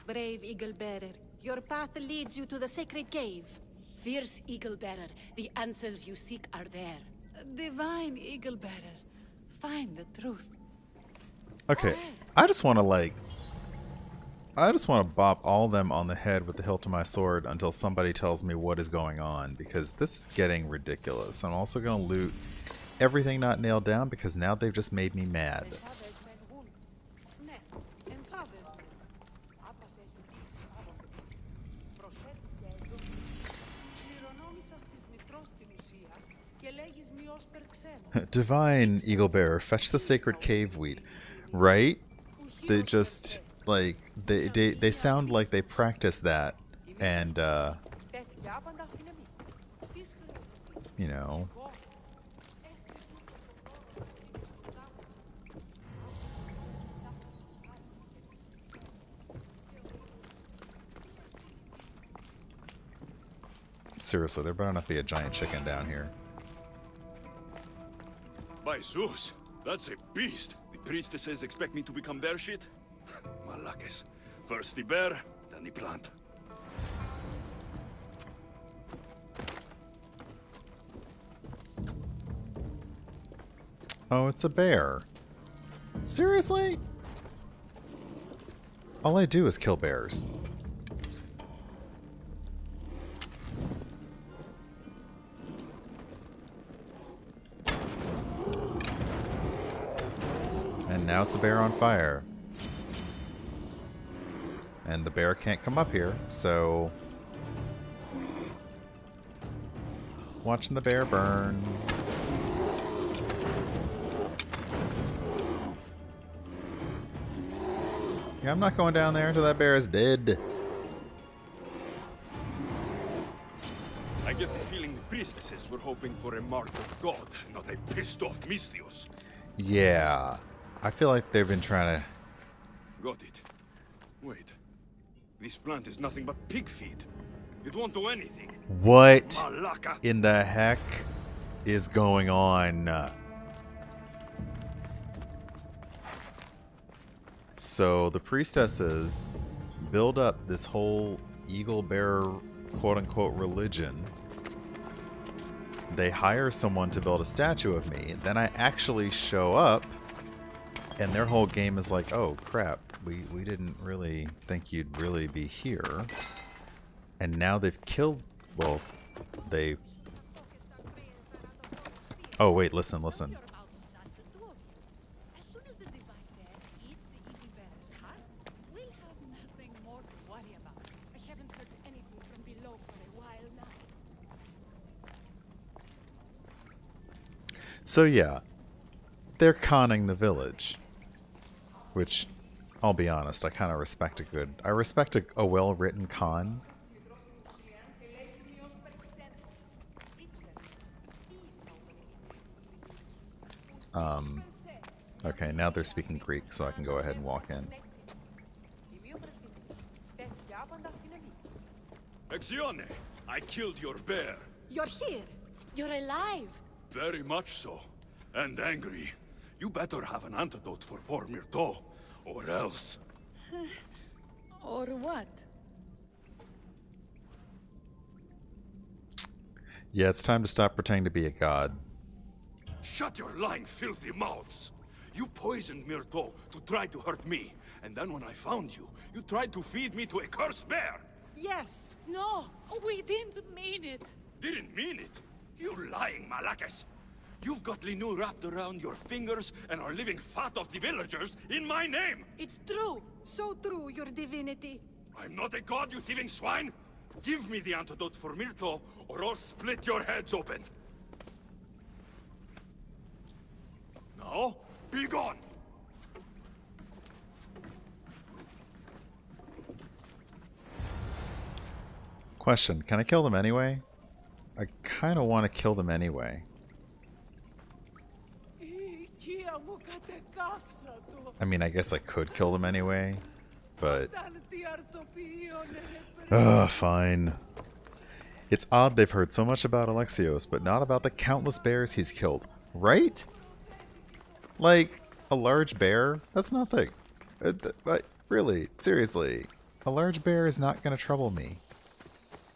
Brave eagle bearer, your path leads you to the sacred cave. Fierce eagle bearer, the answers you seek are there. Divine eagle bearer, find the truth. Okay, I just want to bop all them on the head with the hilt of my sword until somebody tells me what is going on, because this is getting ridiculous. I'm also going to loot everything not nailed down, because now they've just made me mad. Divine Eagle Bearer, fetch the sacred cave weed. Right? They just, like, they sound like they practice that, and, you know. Seriously, there better not be a giant chicken down here. By Zeus, that's a beast. The priestesses expect me to become bear shit? Malakes. First the bear, then the plant. Oh, it's a bear. Seriously? All I do is kill bears. And now it's a bear on fire. And the bear can't come up here, so... Watching the bear burn. Yeah, I'm not going down there until that bear is dead. I get the feeling the priestesses were hoping for a martyr god, not a pissed-off Misthios. Yeah. I feel like they've been trying to... Got it. Wait. This plant is nothing but pig feed. It won't do anything. What Malaka. in the heck is going on? So the priestesses build up this whole eagle bear quote-unquote religion. They hire someone to build a statue of me. Then I actually show up, and their whole game is like, oh crap, we didn't really think you'd really be here. And now they've killed, well, they... Oh wait, listen. So yeah, they're conning the village, which, I'll be honest, I kind of respect I respect a well-written con. Okay, now they're speaking Greek, so I can go ahead and walk in. Exione, I killed your bear. You're here. You're alive. Very much so. And angry. You better have an antidote for poor Myrto, or else. Or what? Yeah, it's time to stop pretending to be a god. Shut your lying, filthy mouths! You poisoned Myrto to try to hurt me, and then when I found you, you tried to feed me to a cursed bear! Yes. No, we didn't mean it. Didn't mean it? You lying Malakes! You've got Linu wrapped around your fingers and are living fat off the villagers in my name! It's true. So true, your divinity. I'm not a god, you thieving swine! Give me the antidote for Myrto, or I'll split your heads open! Now, be gone! Question, can I kill them anyway? I kind of want to kill them anyway. I mean, I guess I could kill them anyway, but... Ugh, fine. It's odd they've heard so much about Alexios, but not about the countless bears he's killed. Right? Like, a large bear? That's nothing. Really, seriously. A large bear is not going to trouble me.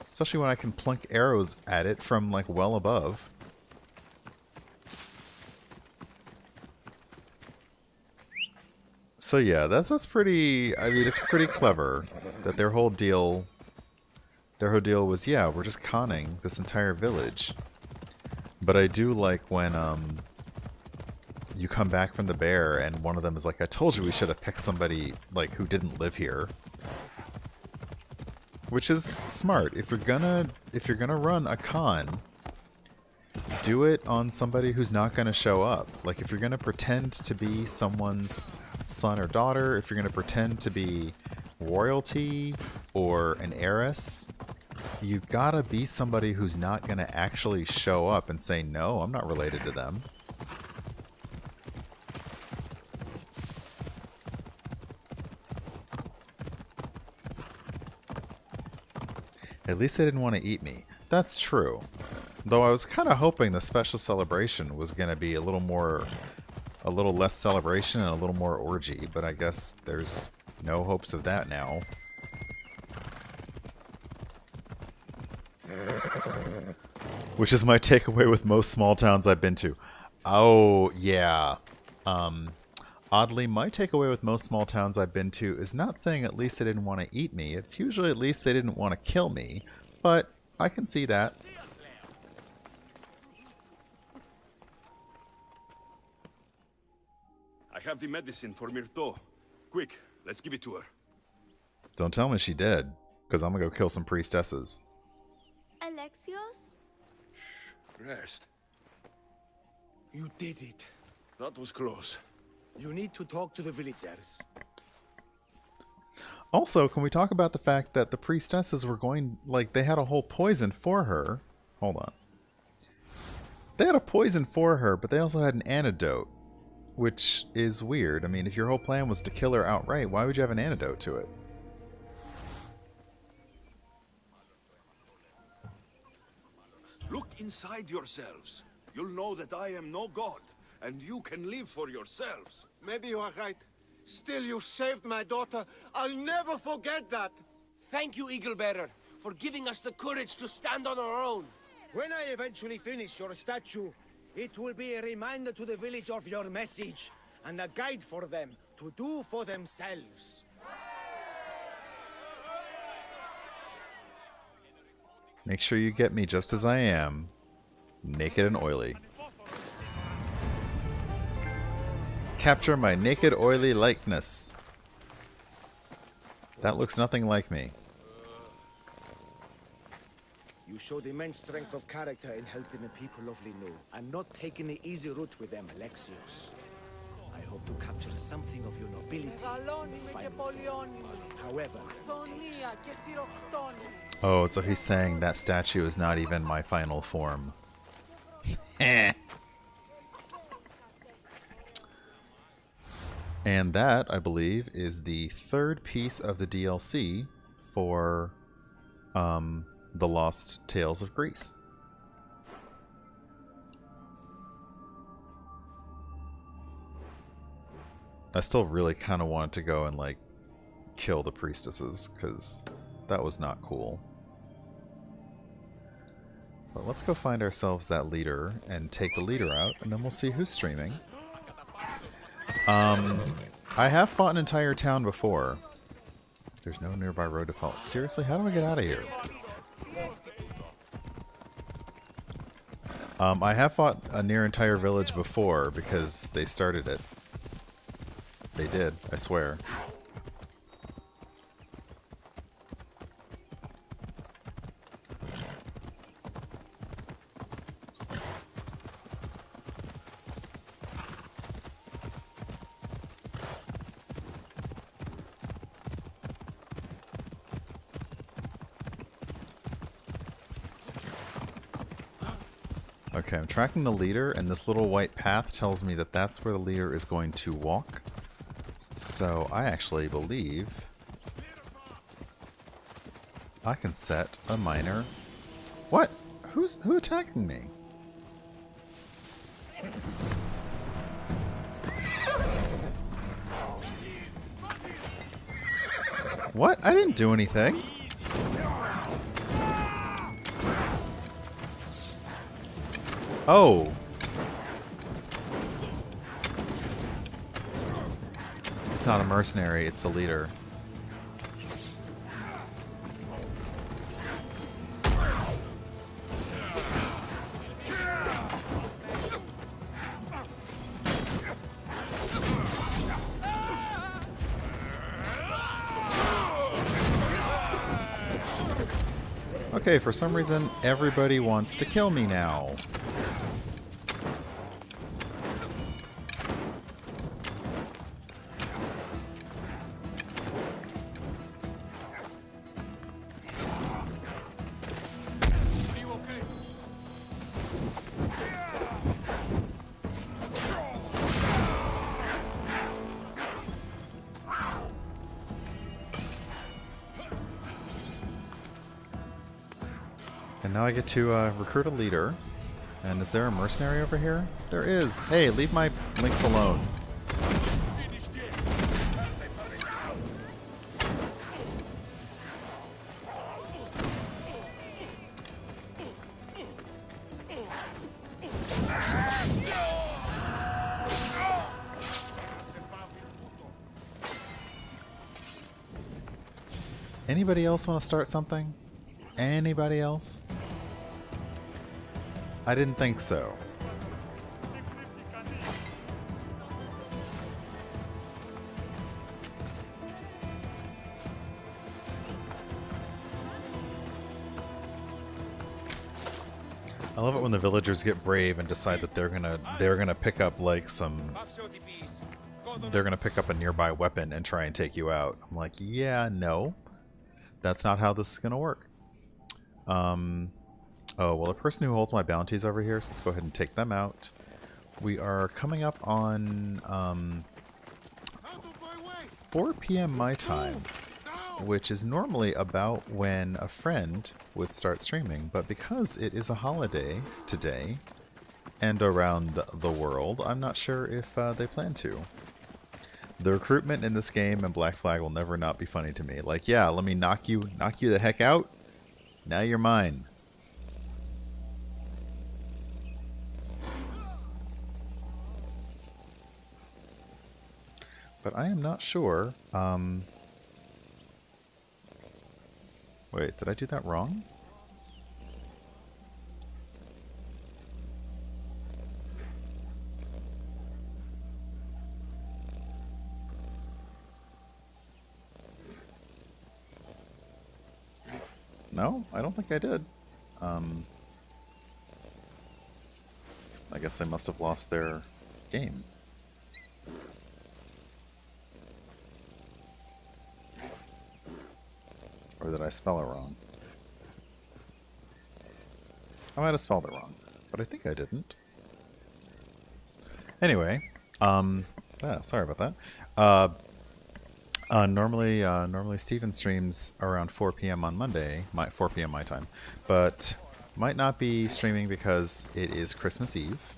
Especially when I can plunk arrows at it from, like, well above. So yeah, that's pretty, I mean, it's pretty clever that their whole deal was, yeah, we're just conning this entire village. But I do like when, you come back from the bear and one of them is like, I told you we should have picked somebody, like, who didn't live here. Which is smart. If you're gonna run a con, do it on somebody who's not gonna show up. Like, if you're gonna pretend to be someone's son or daughter, if you're going to pretend to be royalty or an heiress, you gotta be somebody who's not going to actually show up and say, no, I'm not related to them. At least they didn't want to eat me. That's true. Though I was kind of hoping the special celebration was going to be a little less celebration and a little more orgy, but I guess there's no hopes of that now. Which is my takeaway with most small towns I've been to. Oh, yeah. Oddly, my takeaway with most small towns I've been to is not saying at least they didn't want to eat me. It's usually at least they didn't want to kill me. But I can see that. I have the medicine for Myrto. Quick, let's give it to her. Don't tell me she dead, because I'm going to go kill some priestesses. Alexios? Shh, rest. You did it. That was close. You need to talk to the villagers. Also, can we talk about the fact that the priestesses were going, like, they had a whole poison for her. Hold on. They had a poison for her, but they also had an antidote, which is weird. I mean, if your whole plan was to kill her outright, why would you have an antidote to it? Look inside yourselves. You'll know that I am no god, and you can live for yourselves. Maybe you are right. Still, you saved my daughter. I'll never forget that. Thank you, Eagle Bearer, for giving us the courage to stand on our own. When I eventually finish your statue, it will be a reminder to the village of your message, and a guide for them to do for themselves. Make sure you get me just as I am, naked and oily. Capture my naked, oily likeness. That looks nothing like me. You showed immense strength of character in helping the people of Linu, and not taking the easy route with them, Alexios. I hope to capture something of your nobility in the final form. However, it takes. Oh, so he's saying that statue is not even my final form. Heh. And that, I believe, is the third piece of the DLC for The Lost Tales of Greece. I still really kind of wanted to go and, like, kill the priestesses, because that was not cool. But let's go find ourselves that leader and take the leader out, and then we'll see who's streaming. I have fought an entire town before. There's no nearby road to follow. Seriously, how do I get out of here? I have fought a near entire village before because they started it. They did, I swear. Okay, I'm tracking the leader, and this little white path tells me that that's where the leader is going to walk. So I actually believe I can set a miner. What? Who attacking me? What? I didn't do anything. Oh. It's not a mercenary, it's the leader. Okay, for some reason, everybody wants to kill me now. And now I get to recruit a leader. And is there a mercenary over here? There is. Hey, leave my links alone. Anybody else want to start something? Anybody else? I didn't think so. I love it when the villagers get brave and decide that they're gonna pick up like they're gonna pick up a nearby weapon and try and take you out. I'm like, yeah, no. That's not how this is gonna work. Oh, well, the person who holds my bounties over here, so let's go ahead and take them out. We are coming up on 4 p.m. my time, which is normally about when a friend would start streaming, but because it is a holiday today and around the world, I'm not sure if they plan to. The recruitment in this game and Black Flag will never not be funny to me. Like, yeah, let me knock you the heck out. Now you're mine. But I am not sure. Wait, did I do that wrong? No, I don't think I did. I guess they must have lost their game. Or did I spell it wrong? I might have spelled it wrong, but I think I didn't. Anyway, sorry about that. Normally Steven streams around 4 p.m. on Monday, 4 p.m. my time, but might not be streaming because it is Christmas Eve.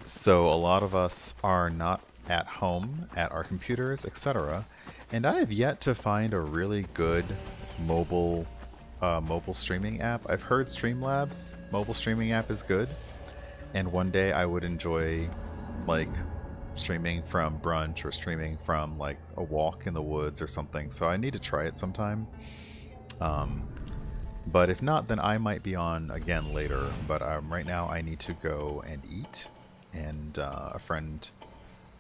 So a lot of us are not at home at our computers, etc. And I have yet to find a really good mobile streaming app. I've heard Streamlabs mobile streaming app is good, and one day I would enjoy like streaming from brunch or streaming from like a walk in the woods or something. So I need to try it sometime. But if not, then I might be on again later. But right now I need to go and eat, and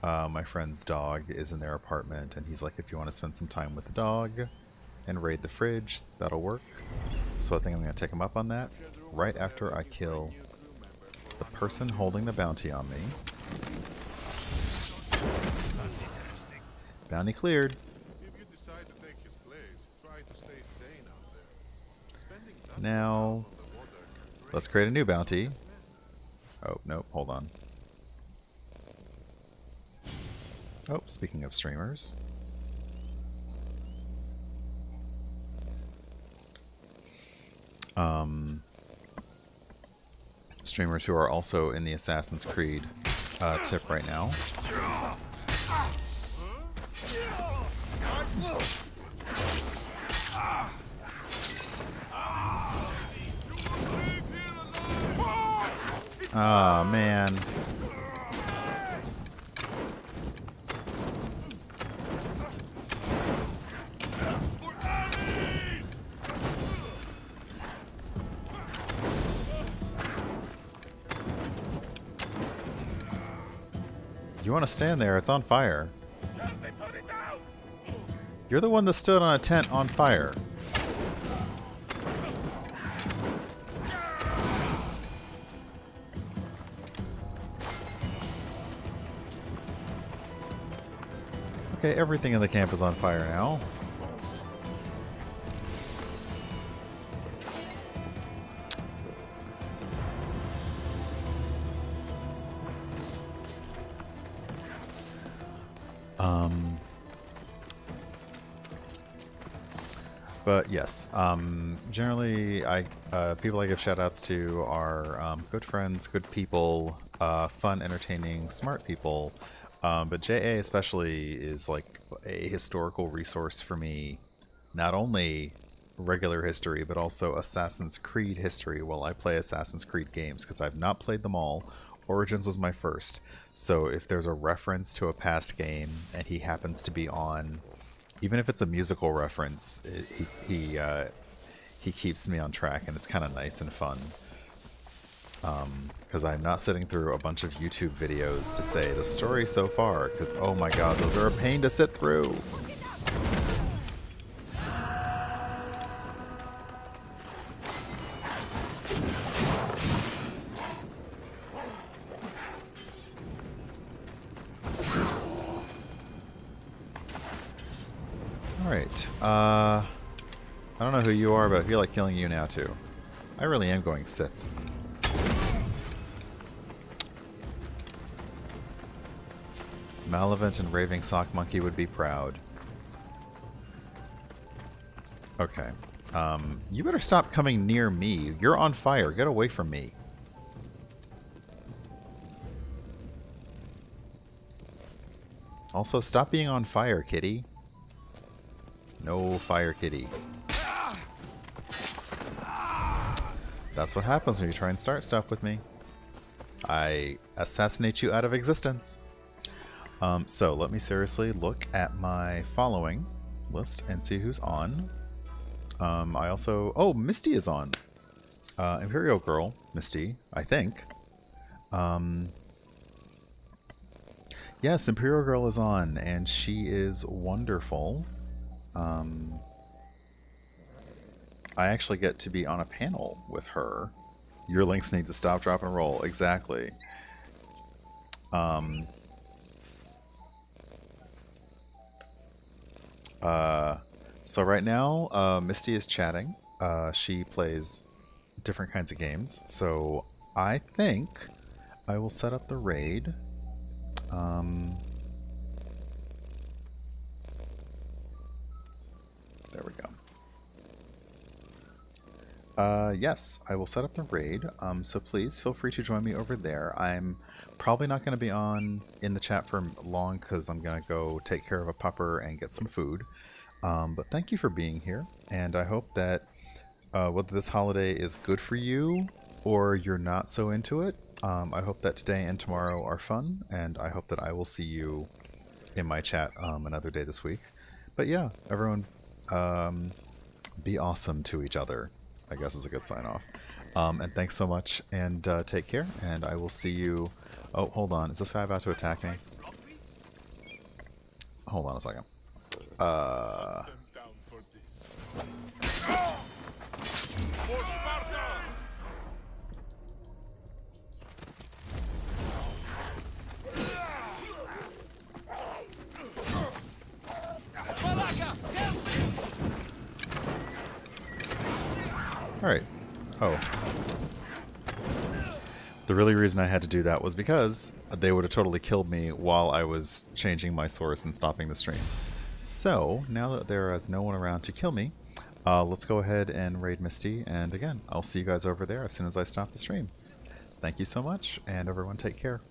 my friend's dog is in their apartment, and he's like, if you want to spend some time with the dog and raid the fridge, that'll work. So I think I'm going to take him up on that right after I kill the person holding the bounty on me. Bounty cleared. Now, let's create a new bounty. Oh, nope, hold on. Oh, speaking of streamers. Streamers who are also in the Assassin's Creed tip right now. Ah, man. You want to stand there? It's on fire. You're the one that stood on a tent on fire. Okay, everything in the camp is on fire now. But yes, generally, people I give shoutouts to are good friends, good people, fun, entertaining, smart people. But JA especially is like a historical resource for me, not only regular history, but also Assassin's Creed history while I play Assassin's Creed games, because I've not played them all. Origins was my first, so if there's a reference to a past game and he happens to be on, even if it's a musical reference, he keeps me on track, and it's kind of nice and fun. Because I'm not sitting through a bunch of YouTube videos to say the story so far, because oh my god, those are a pain to sit through. Alright, I don't know who you are, but I feel like killing you now too. I really am going Sith. Malavant and Raving Sock Monkey would be proud. Okay. You better stop coming near me. You're on fire. Get away from me. Also, stop being on fire, kitty. No fire, kitty. That's what happens when you try and start stuff with me. I assassinate you out of existence. So let me seriously look at my following list and see who's on. I also... Oh, Misty is on. Imperial Girl, Misty, I think. Yes, Imperial Girl is on, and she is wonderful. I actually get to be on a panel with her. Your links need to stop, drop, and roll. Exactly. So right now, Misty is chatting. She plays different kinds of games. So I think I will set up the raid. There we go. Yes, I will set up the raid, so please feel free to join me over there. I'm probably not going to be on in the chat for long because I'm going to go take care of a pupper and get some food. But thank you for being here, and I hope that whether this holiday is good for you or you're not so into it, I hope that today and tomorrow are fun, and I hope that I will see you in my chat another day this week. But yeah, everyone, be awesome to each other, I guess is a good sign off. And thanks so much, and take care, and I will see you... Oh, hold on. Is this guy about to attack me? Hold on a second. Alright. Oh. The really reason I had to do that was because they would have totally killed me while I was changing my source and stopping the stream. So, now that there is no one around to kill me, let's go ahead and raid Misty, and again, I'll see you guys over there as soon as I stop the stream. Thank you so much, and everyone take care.